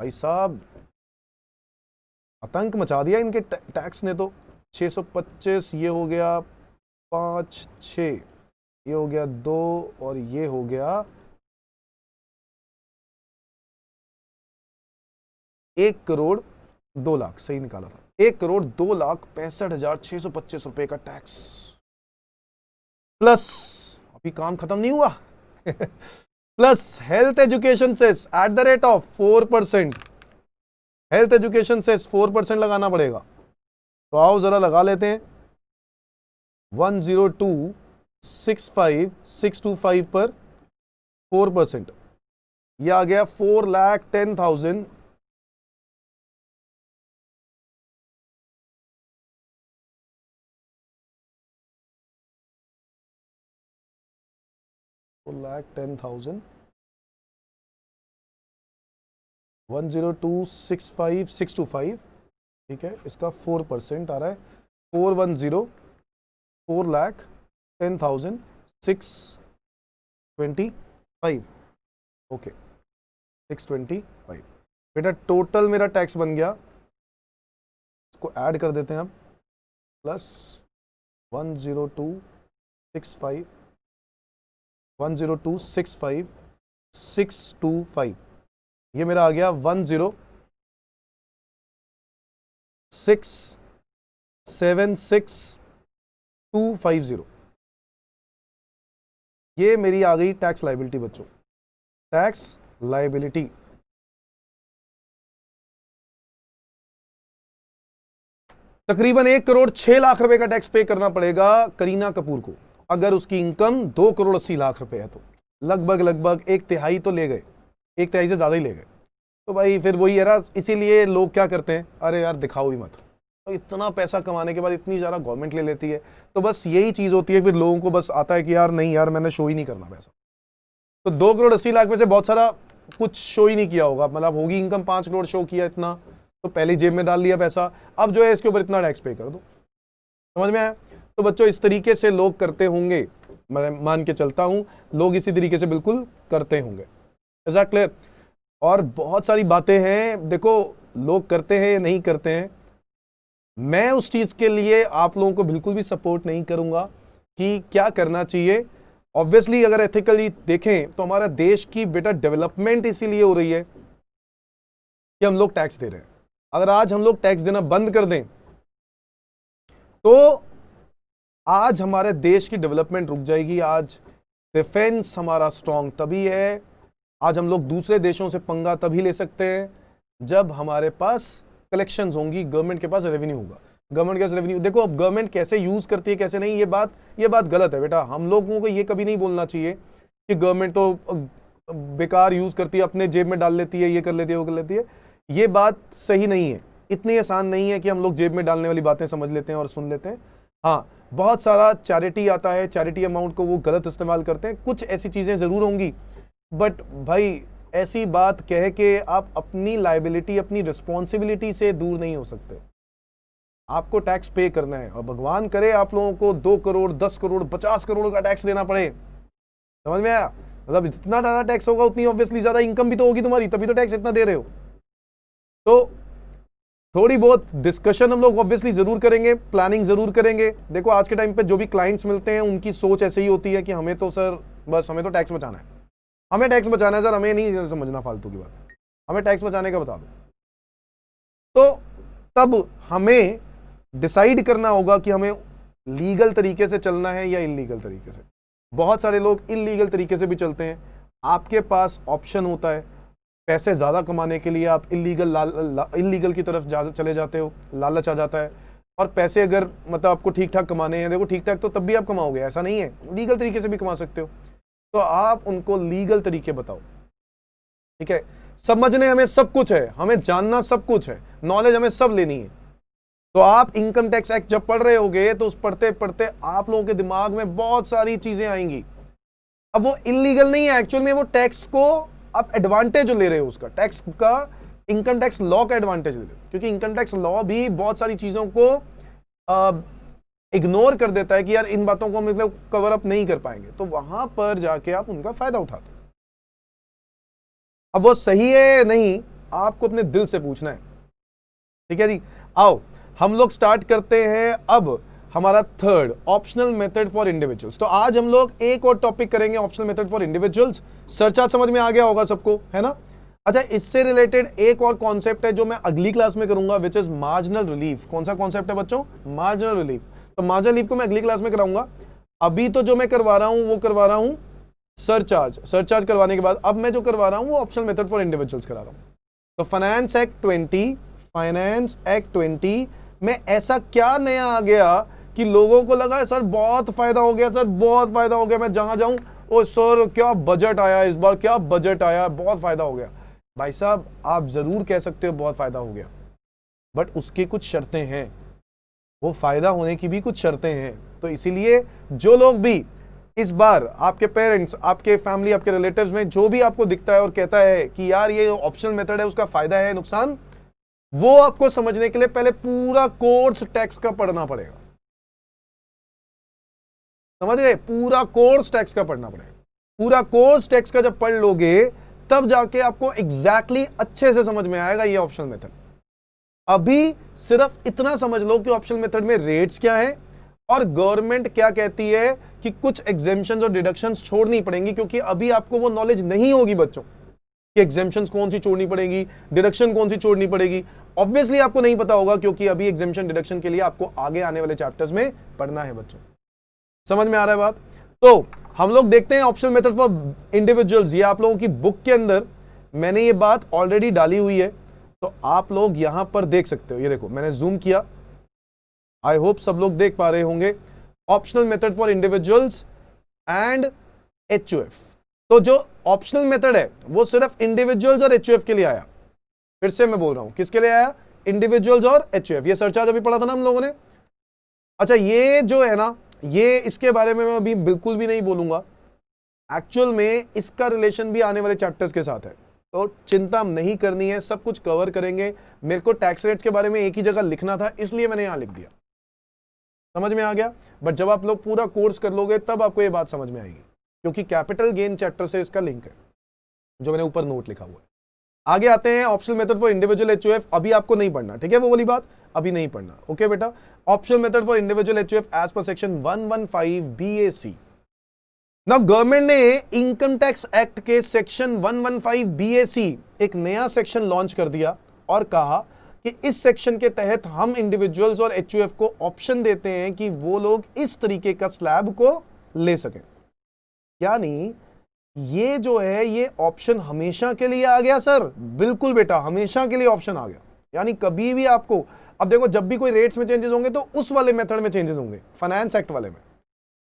भाई साहब आतंक मचा दिया इनके टैक्स ने तो। 625, ये हो गया 5, 6, ये हो गया 2, और ये हो गया 1,02,00,000। सही निकाला था, 1,02,65,625 रुपए का टैक्स। प्लस अभी काम खत्म नहीं हुआ plus health education cess at the rate of 4%। Health education से 4% लगाना पड़ेगा। तो आओ जरा लगा लेते हैं। 102,65625 पर 4%, यह आ गया 4,10,000। $4,10,000 102,65625, ठीक है, इसका 4% आ रहा है 410,625, ओके 625। बेटा टोटल मेरा टैक्स बन गया, इसको ऐड कर देते हैं अब, प्लस 102,65625, ये मेरा आ गया 106,76250। ये मेरी आ गई टैक्स लायबिलिटी बच्चों, टैक्स लायबिलिटी। तकरीबन 1,06,00,000 रुपए का टैक्स पे करना पड़ेगा करीना कपूर को, अगर उसकी इनकम 2,80,00,000 रुपए है तो लगभग 1/3 तो ले गए, 1/3 से ज्यादा ही ले गए। तो भाई फिर वही है ना, इसीलिए लोग क्या करते हैं, अरे यार दिखाओ ही मत, तो इतना पैसा कमाने के बाद इतनी ज़्यादा गवर्नमेंट ले लेती है। तो बस यही चीज़ होती है, फिर लोगों को बस आता है कि यार नहीं यार मैंने शो ही नहीं करना पैसा। तो 2,80,00,000 में से बहुत सारा कुछ शो ही नहीं किया होगा, मतलब होगी इनकम 5 करोड़ शो किया इतना, तो पहले जेब में डाल लिया पैसा, अब जो है इसके ऊपर इतना टैक्स पे कर दो। समझ में आया? तो बच्चों इस तरीके से लोग करते होंगे, मैं मान के चलता हूं लोग इसी तरीके से बिल्कुल करते होंगे। Is that clear? और बहुत सारी बातें हैं, देखो लोग करते हैं या नहीं करते हैं, मैं उस चीज के लिए आप लोगों को बिल्कुल भी सपोर्ट नहीं करूंगा कि क्या करना चाहिए। ऑब्वियसली अगर एथिकली देखें तो हमारा देश की बेटा डेवलपमेंट इसीलिए हो रही है कि हम लोग टैक्स दे रहे हैं। अगर आज हम लोग टैक्स देना बंद कर दें तो आज हमारे देश की डेवलपमेंट रुक जाएगी। आज डिफेंस हमारा स्ट्रांग तभी है, आज हम लोग दूसरे देशों से पंगा तभी ले सकते हैं जब हमारे पास कलेक्शंस होंगी, गवर्नमेंट के पास रेवेन्यू होगा। गवर्नमेंट के पास रेवेन्यू, देखो अब गवर्नमेंट कैसे यूज करती है कैसे नहीं, ये बात गलत है बेटा। हम लोगों को ये कभी नहीं बोलना चाहिए कि गवर्नमेंट तो बेकार यूज करती है, अपने जेब में डाल लेती है, ये कर लेती है वो कर लेती है। ये बात सही नहीं है, इतनी आसान नहीं है कि हम लोग जेब में डालने वाली बातें समझ लेते हैं और सुन लेते हैं। हाँ, बहुत सारा चैरिटी आता है, चैरिटी अमाउंट को वो गलत इस्तेमाल करते हैं, कुछ ऐसी चीजें जरूर होंगी, बट भाई ऐसी बात कह के आप अपनी लायबिलिटी, अपनी रिस्पॉन्सिबिलिटी से दूर नहीं हो सकते। आपको टैक्स पे करना है, और भगवान करे आप लोगों को 2 करोड़ 10 करोड़ 50 करोड़ का टैक्स देना पड़े। समझ में आया? मतलब जितना ज्यादा टैक्स होगा उतनी ऑब्वियसली ज्यादा इनकम भी तो होगी तुम्हारी, तभी तो टैक्स इतना दे रहे हो। तो थोड़ी बहुत डिस्कशन हम लोग ऑब्वियसली जरूर करेंगे, प्लानिंग जरूर करेंगे। देखो आज के टाइम पे जो भी क्लाइंट्स मिलते हैं उनकी सोच ऐसे ही होती है कि हमें तो सर बस हमें तो टैक्स बचाना है, हमें टैक्स बचाना है सर, हमें नहीं समझना फालतू की बात, हमें टैक्स बचाने का बता दो। तो तब हमें डिसाइड करना होगा कि हमें लीगल तरीके से चलना है या इलीगल तरीके से। बहुत सारे लोग इलीगल तरीके से भी चलते हैं। आपके पास ऑप्शन होता है, पैसे ज्यादा कमाने के लिए आप इलीगल की तरफ चले जाते हो, लालच आ जाता है। और पैसे अगर मतलब आपको ठीक ठाक कमाने हैं, देखो ठीक ठाक तो तब भी आप कमाओगे, ऐसा नहीं है, लीगल तरीके से भी कमा सकते हो। तो आप उनको लीगल तरीके बताओ, ठीक है? समझने हमें सब कुछ है, हमें जानना सब कुछ है, नॉलेज हमें सब लेनी है। तो आप इनकम टैक्स एक्ट जब पढ़ रहे होगे तो उस पढ़ते पढ़ते आप लोगों के दिमाग में बहुत सारी चीजें आएंगी। अब वो इलीगल नहीं है, एक्चुअल में वो टैक्स को आप एडवांटेज ले रहे हो, उसका टैक्स का, इनकम टैक्स लॉ का एडवांटेज ले रहे हो, क्योंकि इनकम टैक्स लॉ भी बहुत सारी चीजों को इग्नोर कर देता है कि यार इन बातों को मतलब कवर अप नहीं कर पाएंगे, तो वहां पर जाके आप उनका फायदा उठाते हो। अब वो सही है नहीं, आपको अपने दिल से पूछना है, ठीक है जी? आओ हम लोग स्टार्ट करते हैं अब हमारा third, optional method for individuals. तो आज हम लोग एक और टॉपिक करेंगे, optional method for individuals. Surcharge समझ में आ गया होगा सबको, है ना? अच्छा, इससे रिलेटेड एक और कॉन्सेप्ट है जो मैं अगली क्लास में करूंगा, विच इज मार्जिनल रिलीफ। कौन सा कॉन्सेप्ट है बच्चों? Marginal relief. तो मार्जिनल रिलीफ को मैं अगली क्लास में कराऊंगा। अभी तो जो मैं करवा रहा हूं वो करवा रहा हूं सरचार्ज। सरचार्ज करवाने के बाद अब मैं जो करवा रहा हूं वो ऑप्शनल मेथड फॉर इंडिविजुअल्स करा रहा हूं। तो फाइनेंस एक्ट 20 में ऐसा क्या नया आ गया कि लोगों को लगा सर बहुत फायदा हो गया, सर बहुत फायदा हो गया, मैं जहां जाऊं ओ सर क्या बजट आया इस बार, क्या बजट आया, बहुत फायदा हो गया। भाई साहब आप जरूर कह सकते हो बहुत फायदा हो गया, बट उसकी कुछ शर्तें हैं, वो फायदा होने की भी कुछ शर्तें हैं। तो इसीलिए जो लोग भी इस बार आपके पेरेंट्स, आपके फैमिली, आपके रिलेटिव्स में जो भी आपको दिखता है और कहता है कि यार ये ऑप्शनल मेथड है उसका फायदा है नुकसान, वो आपको समझने के लिए पहले पूरा कोर्स टैक्स का पढ़ना पड़ेगा। समझ गए? पूरा कोर्स टैक्स का पढ़ना पड़ेगा। पूरा कोर्स टैक्स का जब पढ़ लोगे तब जाके आपको एग्जैक्टली अच्छे से समझ में आएगा ये ऑप्शनल मेथड। अभी सिर्फ इतना समझ लो कि ऑप्शनल मेथड में रेट्स क्या है और गवर्नमेंट क्या कहती है कि कुछ एग्जेम्पशंस और डिडक्शंस छोड़नी पड़ेंगी, क्योंकि अभी आपको वो नॉलेज नहीं होगी बच्चों कि एग्जेम्पशंस कौन सी छोड़नी पड़ेगी, डिडक्शन कौन सी छोड़नी पड़ेगी। ऑब्वियसली आपको नहीं पता होगा, क्योंकि अभी एग्जेम्पशन डिडक्शन के लिए आपको आगे आने वाले चैप्टर्स में पढ़ना है बच्चों। समझ में आ रहा है बात? तो हम लोग देखते हैं ऑप्शनल मेथड फॉर इंडिविजुअल्स। ये आप लोगों की बुक के अंदर मैंने ये बात ऑलरेडी डाली हुई है, तो आप लोग यहां पर देख सकते हो। ये देखो मैंने जूम किया, आई होप सब लोग देख पा रहे होंगे। Optional method for individuals and HUF. तो जो ऑप्शनल मेथड है वो सिर्फ इंडिविजुअल्स और एचयूएफ के लिए आया। फिर से मैं बोल रहा हूं, किसके लिए आया? इंडिविजुअल्स और एचयूएफ। ये सरचार्ज अभी पढ़ा था ना हम लोगों ने। अच्छा ये जो है ना, ये इसके बारे में मैं अभी बिल्कुल भी नहीं बोलूंगा। एक्चुअल में इसका रिलेशन भी आने वाले चैप्टर्स के साथ है, तो चिंता नहीं करनी है, सब कुछ कवर करेंगे। मेरे को टैक्स रेट्स के बारे में एक ही जगह लिखना था, इसलिए मैंने यहां लिख दिया। समझ में आ गया? बट जब आप लोग पूरा कोर्स कर लोगे तब आपको ये बात समझ में आएगी, क्योंकि कैपिटल गेन चैप्टर से इसका लिंक है, जो मैंने ऊपर नोट लिखा हुआ है। आगे आते हैं optional method for individual HUF. अभी आपको नहीं पढ़ना, ठीक है? वो वाली बात अभी नहीं पढ़ना। ओके बेटा, optional method for individual HUF as per section 115 BAC। Now government ने इनकम टैक्स एक्ट के सेक्शन 115 BAC एक नया सेक्शन लॉन्च कर दिया और कहा कि इस सेक्शन के तहत हम इंडिविजुअल्स और एचयूएफ को ऑप्शन देते हैं कि वो लोग इस तरीके का स्लैब को ले सकें। यानी ये जो है ये ऑप्शन हमेशा के लिए आ गया सर। बिल्कुल बेटा, हमेशा के लिए ऑप्शन आ गया। यानी कभी भी आपको, अब देखो जब भी कोई रेट्स में चेंजेस होंगे तो उस वाले मेथड में चेंजेस होंगे, फाइनेंस एक्ट वाले में।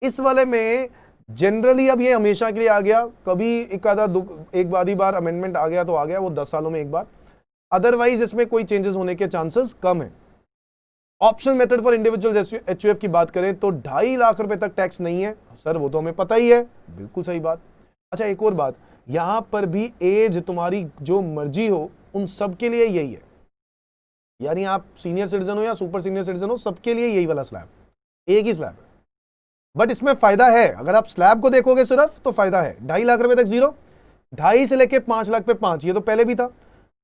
इस वाले में जनरली अब ये हमेशा के लिए आ गया। कभी एक आधी बार अमेंडमेंट आ गया तो आ गया, वो 10 सालों में एक बार। अदरवाइज इसमें कोई चेंजेस होने के चांसेस कम है। Optional method for individual HUF की बात करें तो 2.5 लाख रुपए तक टैक्स नहीं है सर, वो तो हमें पता ही है। बिल्कुल सही बात। अच्छा एक और बात, यहां पर भी एज तुम्हारी जो मर्जी हो उन सब के लिए यही है। यानी आप सीनियर सिटीजन हो या सुपर सीनियर सिटीजन हो, सबके लिए यही वाला स्लैब, एक ही स्लैब है। बट इसमें फायदा है, अगर आप स्लैब को देखोगे सिर्फ तो फायदा है। 2.5 लाख रुपए तक 0, 2.5 से लेके 5 लाख पे 5, ये तो पहले भी था।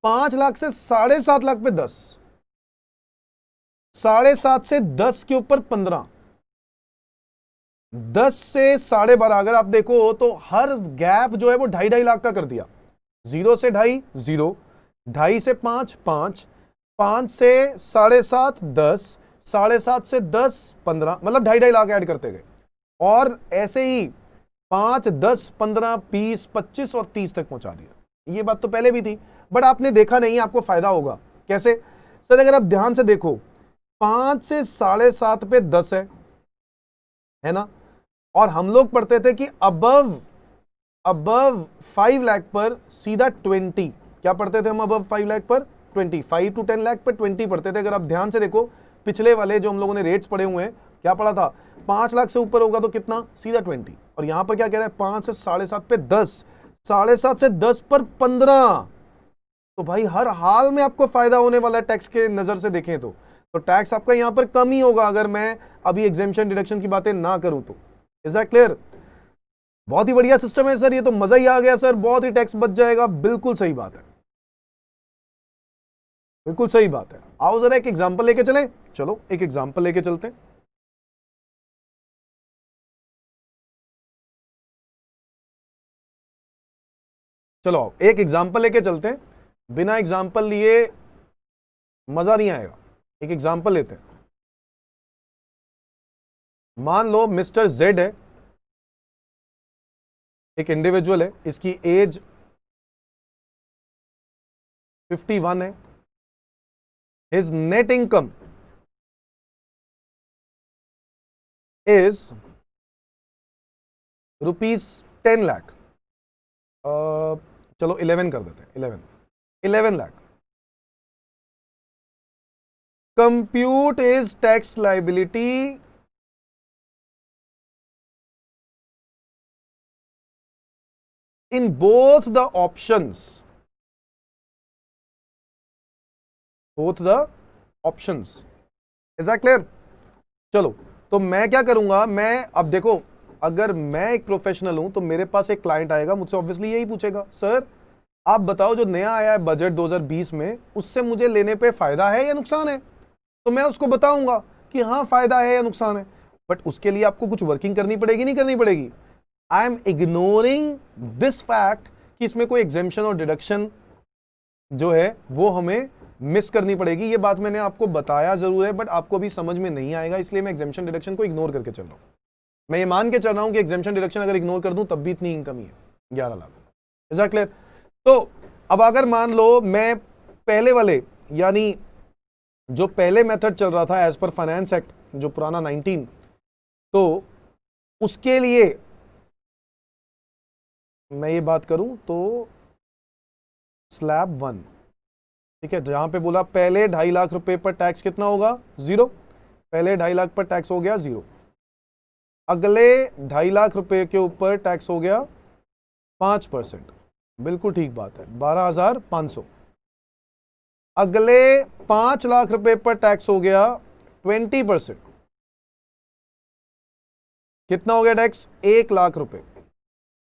5 लाख से 7.5 लाख पे 10, 7.5 से 10 के ऊपर 15, 10 से 12.5। अगर आप देखो तो हर गैप जो है वो 2.5 लाख का कर दिया। 0 से 2.5 0, 2.5 से 5 5, 5 से 7.5 10, 7.5 से 10 15, मतलब 2.5 लाख ऐड करते गए। और ऐसे ही 5 10 15 20 25 और 30 तक पहुंचा दिया। ये बात तो पहले भी थी, बट आपने देखा नहीं, आपको फायदा होगा। कैसे सर? अगर आप ध्यान से देखो, 5 से 7.5 पे 10 है ना, और हम लोग पढ़ते थे कि अबव 5 लाख पर सीधा 20। क्या पढ़ते थे हम अबव 5 लाख पर? 20। 5 to 10 लाख पर 20 पढ़ते थे। अगर आप ध्यान से देखो पिछले वाले जो हम लोगों ने रेट्स पढ़े हुए हैं, क्या पढ़ा था? 5 लाख से ऊपर होगा तो कितना? सीधा 20। और यहां पर क्या कह रहा है? 5 से 7.5 पे 10, 7.5 से 10 पर 15। तो भाई हर हाल में आपको फायदा होने वाला है टैक्स के नजर से देखें तो टैक्स आपका यहां पर कम ही होगा अगर मैं अभी एग्जेम्पशन डिडक्शन की बातें ना करूं तो। Is that clear? बहुत ही बढ़िया सिस्टम है सर, ये तो मजा ही आ गया सर, बहुत ही टैक्स बच जाएगा। बिल्कुल सही बात है, बिल्कुल सही बात है। आओ जरा एक एग्जांपल लेके चलें। चलो एक एग्जांपल लेके चलते हैं। चलो एक एग्जांपल लेके चलते हैं, बिना एग्जांपल लिए मजा नहीं आएगा। एक एग्जांपल लेते हैं। मान लो मिस्टर जेड है, एक इंडिविजुअल है, इसकी एज 51 है। His net income is ₹10 lakh. चलो 11 कर देते हैं, 11 lakh. Compute his tax liability in both the options, is that clear? चलो, तो मैं क्या करूंगा, मैं अब देखो, अगर मैं एक प्रोफेशनल हूं तो मेरे पास एक क्लाइंट आएगा, मुझसे ऑब्वियसली यही पूछेगा, सर आप बताओ जो नया आया है बजट 2020 में, उससे मुझे लेने पे फायदा है या नुकसान है? तो मैं उसको बताऊंगा कि हाँ फायदा है या नुकसान है, बट उसके लिए आपको कुछ वर्किंग करनी पड़ेगी, नहीं करनी पड़ेगी? I am ignoring this fact कि इसमें कोई एग्जेम्पशन और डिडक्शन जो है वो हमें मिस करनी पड़ेगी। ये बात मैंने आपको बताया जरूर है, बट आपको भी समझ में नहीं आएगा, इसलिए मैं एग्जेम्पशन डिडक्शन को इग्नोर करके चल रहा हूं। मैं ये मान के चल रहा हूं कि एग्जेम्पशन डिडक्शन अगर इग्नोर कर दूं तब भी इतनी इनकम ही है, 11 लाख। Is that clear? तो अब अगर मान लो मैं पहले वाले, यानी जो पहले मेथड चल रहा था एज पर फाइनेंस एक्ट, जो पुराना 19, तो उसके लिए मैं ये बात करूं तो स्लैब 1, ठीक है, जहां पे बोला पहले 2.5 लाख रुपए पर टैक्स कितना होगा? 0। पहले 2.5 लाख पर टैक्स हो गया 0। अगले 2.5 लाख रुपए के ऊपर टैक्स हो गया 5%, बिल्कुल ठीक बात है, 12,500। अगले 5 लाख रुपए पर टैक्स हो गया 20%, कितना हो गया टैक्स? 1 लाख रुपए।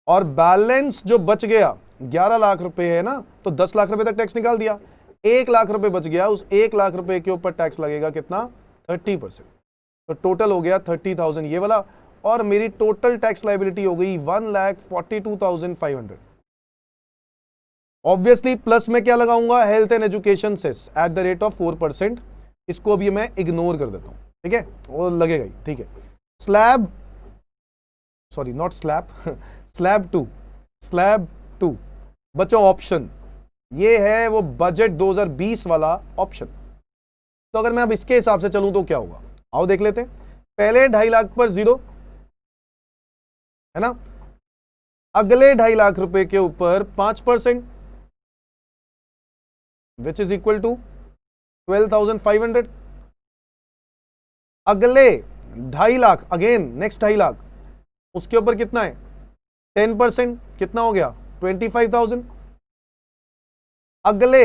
और बैलेंस जो बच गया 11 लाख रुपए है ना, तो 10 लाख रुपए तक टैक्स निकाल दिया, 1 लाख रुपए बच गया, उस 1 लाख रुपए के ऊपर टैक्स लगेगा कितना? 30%। तो टोटल हो गया 30,000 ये वाला, और मेरी टोटल टैक्स लाइबिलिटी हो गई 1,42,500। ऑब्वियसली प्लस में क्या लगाऊंगा? Health and education cess at the rate of 4%, इसको अभी मैं इग्नोर कर देता हूं, ठीक है, वो लगेगा ही, ठीक है। Slab, sorry not slab, slab 2 बच्चों ऑप्शन, ये है वो बजट 2020 वाला ऑप्शन। तो अगर मैं अब इसके हिसाब से चलूं तो क्या होगा, आओ देख लेते हैं। पहले 2.5 लाख पर 0 है ना, अगले 2.5 लाख रुपए के ऊपर 5%, विच इज इक्वल टू 12,500। अगले 2.5 लाख, अगेन नेक्स्ट 2.5 लाख, उसके ऊपर कितना है? 10%, कितना हो गया? 25,000। अगले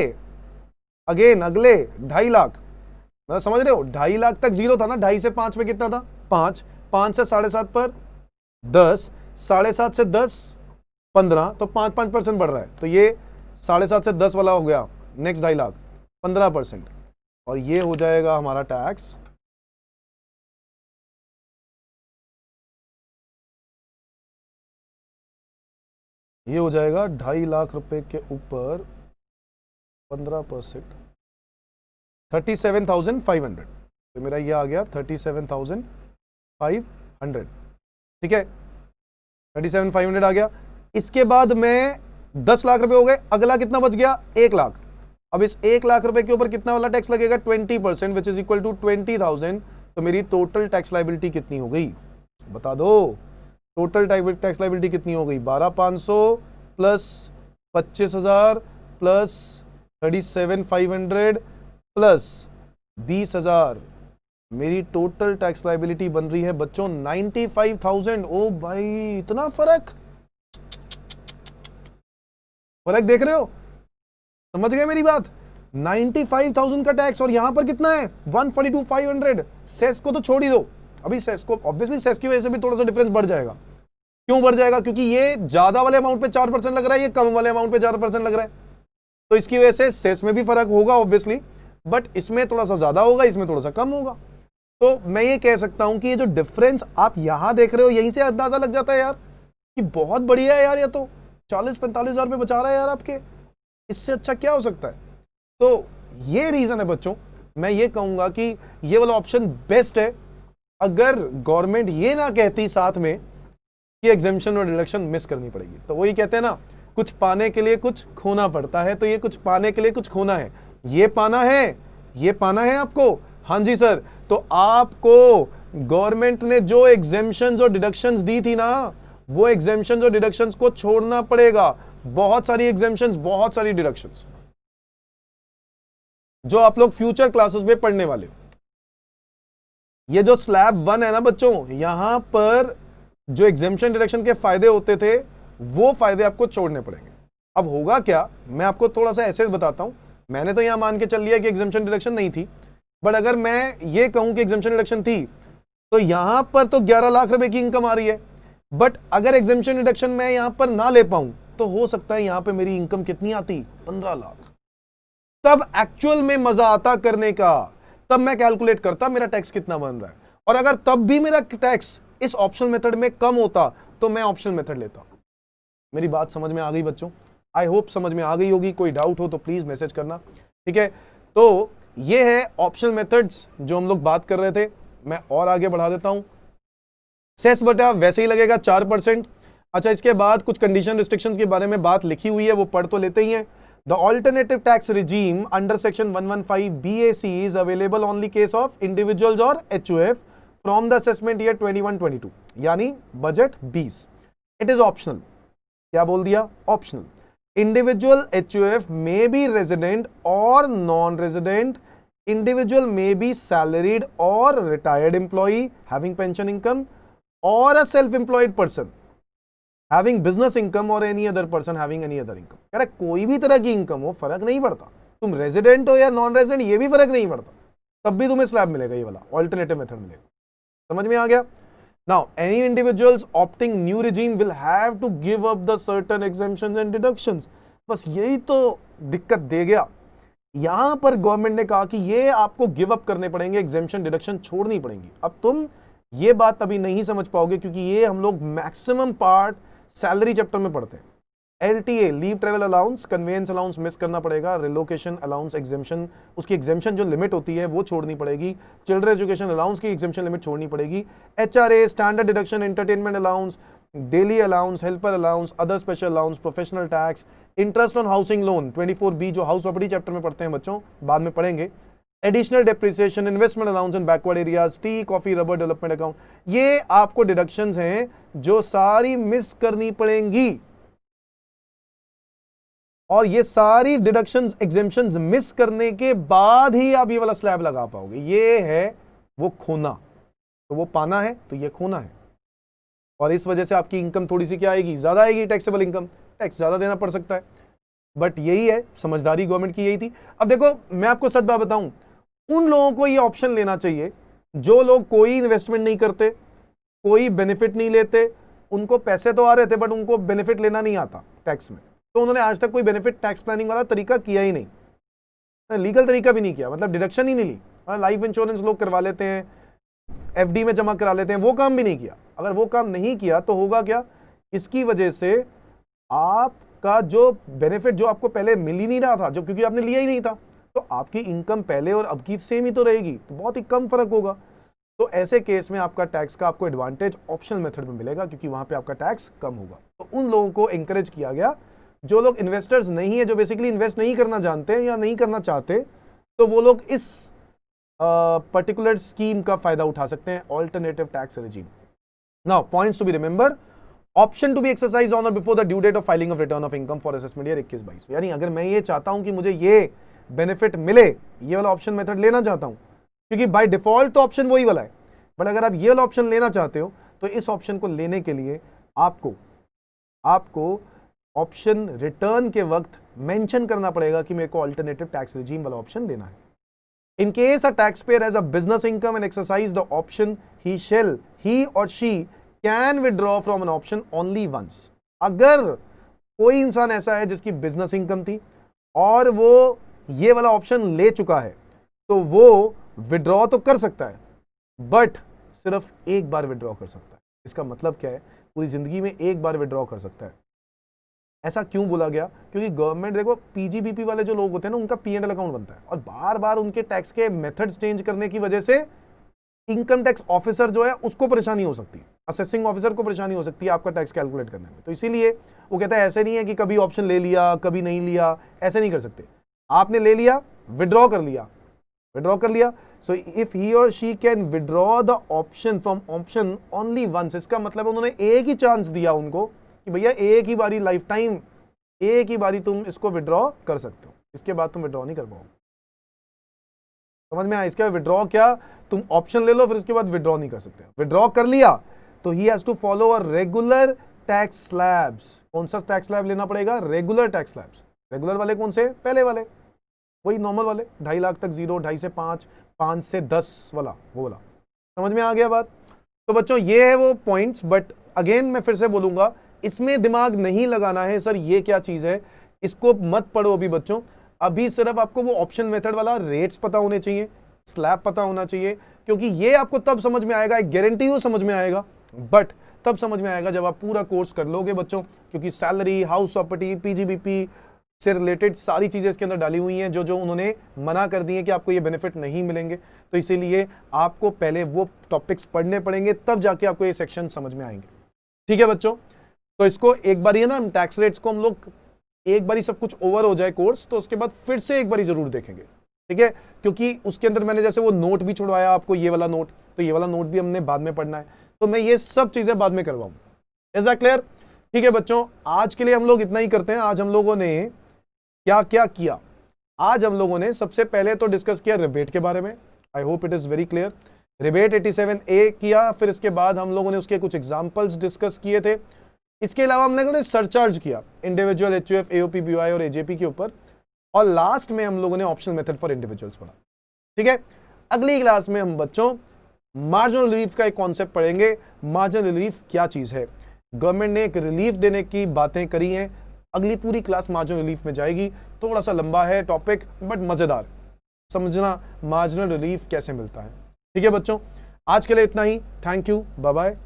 2.5 लाख, मतलब समझ रहे हो, 2.5 लाख तक 0 था ना, 2.5 से 5 में कितना था? 5, 5 से 7.5 पर 10, 7.5 से 10 15, तो 5% बढ़ रहा है, तो ये 7.5 से 10 वाला हो गया, नेक्स्ट 2.5 लाख 15%, और ये हो जाएगा हमारा टैक्स ये हो जाएगा 2.5 लाख रुपए के ऊपर 15%, 37,500। तो मेरा ये आ गया 37,500, ठीक है, 37,500 आ गया। इसके बाद मैं 10 लाख रुपए हो गए, अगला कितना बच गया? 1 लाख। अब इस 1 लाख रुपए के ऊपर कितना वाला टैक्स लगेगा? 20%, विच इज इक्वल टू 20,000। तो मेरी टोटल टैक्स लाइबिलिटी कितनी हो गई, बता दो? टोटल टैक्स लाइबिलिटी कितनी हो गई? 12,500 प्लस 25,000 प्लस 37,500 प्लस 20,000, मेरी टोटल टैक्स लाइबिलिटी बन रही है बच्चों 95,000। ओ भाई, इतना फर्क देख रहे हो? समझ गए मेरी बात? 95,000 का टैक्स, और यहां पर कितना है? 142,500। सेस को तो छोड़ ही दो, अभी सेस को ऑब्वियसली सेस की वजह से भी थोड़ा सा डिफरेंस बढ़ जाएगा। क्यों बढ़ जाएगा? क्योंकि ये ज्यादा वाले अमाउंट पे 4% लग रहा है, ये कम वाले अमाउंट पे 4% लग रहा है, तो इसकी वजह से सेस में भी फर्क होगा ऑब्वियसली, बट इसमें थोड़ा सा ज्यादा होगा, इसमें थोड़ा सा कम होगा। तो मैं ये कह सकता हूं कि ये जो डिफरेंस आप यहां देख रहे हो, यहीं से अंदाजा लग जाता है यार कि बहुत बढ़िया है यार, ये तो 40-45 हजार रुपये बचा रहा है यार आपके, इससे अच्छा क्या हो सकता है? तो ये रीजन है बच्चों, मैं ये कहूंगा कि ये वाला ऑप्शन बेस्ट है, अगर गवर्नमेंट ये ना कहती साथ में कि एग्जेम्पशन और डिडक्शन मिस करनी पड़ेगी। तो वही कहते हैं ना, कुछ पाने के लिए कुछ खोना पड़ता है, तो ये कुछ पाने के लिए कुछ खोना है, ये पाना है, ये पाना है आपको। हाँ जी सर, तो आपको गवर्नमेंट ने जो एग्जेम्पशंस और डिडक्शंस दी थी ना, वो एग्जेम्पशंस और डिडक्शंस को छोड़ना पड़ेगा। बहुत सारी एग्जेम्पशंस, बहुत सारी डिडक्शंस जो आप लोग फ्यूचर क्लासेस में पढ़ने वाले हो। ये जो स्लैब 1 है ना बच्चों, यहां पर जो एग्जेम्पशन डिडक्शन के फायदे होते थे वो फायदे आपको छोड़ने पड़ेंगे। अब होगा क्या, मैं आपको थोड़ा सा ऐसे बताता हूं। मैंने तो यहां मान के चल लिया कि एग्जेम्पशन डिडक्शन नहीं थी, बट अगर मैं ये कहूं कि एग्जेम्पशन डिडक्शन थी, तो यहां पर तो 11 लाख रुपए की इनकम आ रही है, बट अगर एग्जेम्पशन डिडक्शन मैं यहां पर ना ले पाऊं तो हो सकता है यहां पे मेरी इनकम कितनी आती, 15 लाख। तब एक्चुअल में मजा आता करने का, तब मैं कैलकुलेट करता मेरा टैक्स कितना बन रहा है, और अगर तब भी मेरा टैक्स इस ऑप्शनल मेथड में कम होता तो मैं ऑप्शनल मेथड लेता। मेरी बात समझ में आ गई बच्चों? आई होप समझ में आ गई होगी। कोई डाउट हो तो प्लीज मैसेज करना, ठीक है। तो ये है ऑप्शनल मेथड्स जो हम लोग बात कर रहे थे। मैं और आगे बढ़ा देता हूं। सेस बटा वैसे ही लगेगा 4%। अच्छा, इसके बाद कुछ कंडीशन रिस्ट्रिक्शंस के बारे में बात लिखी हुई है, वो पढ़ तो लेते ही हैं। The alternative tax regime under section 115 BAC is available only case of individuals or HUF from the assessment year 21-22, यानी बजट 20। It is optional। क्या बोल दिया? Optional। Individual HUF may be resident or non-resident। Individual may be salaried or retired employee having pension income or a self-employed person having business income or any other person having any other income। कह रहा कोई भी तरह की income हो, फर्क नहीं पड़ता, तुम रेजिडेंट हो या नॉन रेजिडेंट, ये भी फर्क नहीं पड़ता, तब भी तुम्हें स्लैब मिलेगा, ये वाला ऑल्टरनेटिव मेथड मिलेगा। समझ में आ गया? Now any individuals opting new regime will have to give up the certain exemptions and deductions. बस यही तो दिक्कत दे गया। यहां पर गवर्नमेंट ने कहा कि ये आपको गिव अप करने पड़ेंगे, एग्जेम्पशन डिडक्शन छोड़नी पड़ेंगी। अब तुम ये बात अभी नहीं समझ पाओगे, क्योंकि ये हम लोग मैक्सिमम पार्ट सैलरी चैप्टर में पढ़ते हैं। LTA leave travel allowance, convince allowance miss करना पड़ेगा, रिलोकेशन अलाउंस एग्जेम्पशन, उसकी एग्जेम्पशन जो लिमिट होती है वो छोड़नी पड़ेगी, चिल्ड्रन एजुकेशन अलाउंस की एग्जेम्पशन लिमिट छोड़नी पड़ेगी, HRA standard deduction, entertainment allowance, daily allowance, helper allowance, other special allowance, professional tax, interest on housing loan 24B जो हाउस प्रॉपर्टी चैप्टर में पढ़ते हैं बच्चों, बाद में पढ़ेंगे, एडिशनल डेप्रिसिएशन, इन्वेस्टमेंट अलाउंस इन backward areas, tea coffee rubber development account, ये आपको डिडक्शंस हैं जो सारी मिस करनी पड़ेंगी। और ये सारी डिडक्शंस एग्जेम्पशंस मिस करने के बाद ही आप ये वाला स्लैब लगा पाओगे। ये है वो खोना, तो वो पाना है तो ये खोना है, और इस वजह से आपकी इनकम थोड़ी सी क्या आएगी, ज्यादा आएगी, टैक्सेबल इनकम, टैक्स ज्यादा देना पड़ सकता है। बट यही है समझदारी गवर्नमेंट की, यही थी। अब देखो मैं आपको सच बात बताऊं, उन लोगों को ये ऑप्शन लेना चाहिए जो लोग कोई इन्वेस्टमेंट नहीं करते, कोई बेनिफिट नहीं लेते, उनको पैसे तो आ रहे थे बट उनको बेनिफिट लेना नहीं आता टैक्स में, तो उन्होंने आज तक कोई बेनिफिट टैक्स प्लानिंग वाला तरीका किया ही नहीं, लीगल तरीका भी नहीं किया, मतलब डिडक्शन ही नहीं ली। लाइफ इंश्योरेंस लोग करवा लेते हैं, FD में जमा करा लेते हैं, वो काम भी नहीं किया। अगर वो काम नहीं किया तो होगा क्या, इसकी वजह से आपका जो बेनिफिट जो आपको पहले मिल ही नहीं रहा था, जो क्योंकि आपने लिया ही नहीं था, तो आपकी इनकम पहले और अब की सेम ही तो रहेगी, तो बहुत ही कम फर्क होगा। तो ऐसे केस में आपका टैक्स का आपको एडवांटेज ऑप्शनल मेथड में मिलेगा, क्योंकि वहां पे आपका टैक्स कम होगा। तो उन लोगों को एंकरेज किया गया जो लोग इन्वेस्टर्स नहीं है, जो बेसिकली इन्वेस्ट नहीं करना जानते हैं या नहीं करना चाहते, तो वो लोग इस पर्टिकुलर स्कीम का फायदा उठा सकते हैं, alternative tax regime. Now points to be remember, option to be exercise on or before the due date of filing of return of income for assessment year 21-22। यानी अगर मैं ये चाहता हूं कि मुझे ये बेनिफिट मिले, ये वाला ऑप्शन मेथड लेना चाहता हूं, क्योंकि बाय डिफॉल्ट तो ऑप्शन वही वाला है, बट अगर आप ये वाला ऑप्शन लेना चाहते हो तो इस ऑप्शन को लेने के लिए आपको ऑप्शन रिटर्न के वक्त मेंशन करना पड़ेगा कि मेरे को अल्टरनेटिव टैक्स रेजिम वाला ऑप्शन लेना है। In case a tax payer has a business income and exercise the option, he or she can withdraw from an option only once. अगर कोई इंसान ऐसा है जिसकी बिजनेस इनकम थी और वो ये वाला ऑप्शन ले चुका है, तो वो विड्रॉ तो कर सकता है, बट सिर्फ एक बार विड्रॉ कर सकता है। इसका मतलब क्या है, पूरी जिंदगी में एक बार विड्रॉ कर सकता है। ऐसा क्यों बोला गया, क्योंकि गवर्नमेंट, देखो PGBP वाले जो लोग होते हैं ना, उनका P&L अकाउंट बनता है, और बार बार उनके टैक्स के मेथड्स चेंज करने की वजह से इनकम टैक्स ऑफिसर जो है उसको परेशानी हो सकती है। असेसिंग ऑफिसर को परेशानी हो सकती है आपका टैक्स कैलकुलेट करने में। तो इसीलिए वो कहता है ऐसे नहीं है कि कभी ऑप्शन ले लिया कभी नहीं लिया, ऐसे नहीं कर सकते। आपने ले लिया, विड्रॉ कर लिया, सो if he or she can withdraw the option from option only once, इसका मतलब उन्होंने एक ही चांस दिया उनको कि भैया एक ही बारी, लाइफ टाइम एक ही बारी तुम इसको विड्रॉ कर सकते हो, इसके बाद तुम विड्रॉ नहीं कर पाओगे। समझ में आया? इसके बाद विड्रॉ क्या, तुम ऑप्शन ले लो फिर उसके बाद विड्रॉ नहीं कर सकते। विड्रॉ कर लिया तो he has to follow a regular tax slabs. कौन सा टैक्स स्लैब लेना पड़ेगा? Regular tax slabs. रेगुलर वाले कौन से? पहले वाले, वही नॉर्मल वाले, 2.5 लाख तक 0, 2.5 से 5, 5 से 10 वाला, वो वाला। समझ में आ गया बात? तो बच्चों ये है वो पॉइंट्स, बट अगेन मैं फिर से बोलूंगा, इसमें दिमाग नहीं लगाना है सर ये क्या चीज है, इसको मत पढ़ो अभी बच्चों। अभी सिर्फ आपको वो ऑप्शन मेथड वाला रेट्स पता होने चाहिए, स्लैब पता होना चाहिए, क्योंकि ये आपको तब समझ में आएगा, एक गारंटी हो समझ में आएगा, बट तब समझ में आएगा जब आप पूरा कोर्स कर लोगे बच्चों, क्योंकि सैलरी, हाउस प्रॉपर्टी, पीजीबीपी से रिलेटेड सारी चीजें इसके अंदर डाली हुई हैं, जो उन्होंने मना कर दी है कि आपको ये बेनिफिट नहीं मिलेंगे। तो इसीलिए आपको पहले वो टॉपिक्स पढ़ने पड़ेंगे, तब जाके आपको ये सेक्शन समझ में आएंगे। ठीक है बच्चों? तो इसको एक बार ना टैक्स रेट्स को हम लोग एक बारी सब कुछ ओवर हो जाए कोर्स, तो उसके बाद फिर से एक बारी जरूर देखेंगे, ठीक है? क्योंकि उसके अंदर मैंने जैसे वो नोट भी छुड़वाया आपको, ये वाला नोट, तो ये वाला नोट भी हमने बाद में पढ़ना है, तो मैं ये सब चीजें बाद में करवाऊंगा। Is that clear? ठीक है बच्चों, आज के लिए हम लोग इतना ही करते हैं। आज हम लोगों ने क्या क्या किया? आज हम लोगों ने सबसे पहले तो डिस्कस किया रिबेट के बारे में। I hope it is very clear. Rebate 87A किया, फिर इसके बाद हम लोगों ने उसके कुछ एग्जांपल्स डिस्कस किए थे। इसके अलावा हम लोगों ने सरचार्ज किया इंडिविजुअल, एचयूएफ, एओपी, बीओआई और एजेपी के ऊपर, और लास्ट में हम लोगों ने ऑप्शनल मेथड फॉर इंडिविजुअल्स पढ़ा। ठीक है? अगली क्लास में हम बच्चों मार्जिनल रिलीफ का एक कॉन्सेप्ट पढ़ेंगे। मार्जिनल रिलीफ क्या चीज है? गवर्नमेंट ने एक रिलीफ देने की बातें करी हैं, अगली पूरी क्लास मार्जिनल रिलीफ में जाएगी। थोड़ा सा लंबा है टॉपिक, बट मजेदार, समझना मार्जिनल रिलीफ कैसे मिलता है। ठीक है बच्चों, आज के लिए इतना ही। Thank you, bye bye.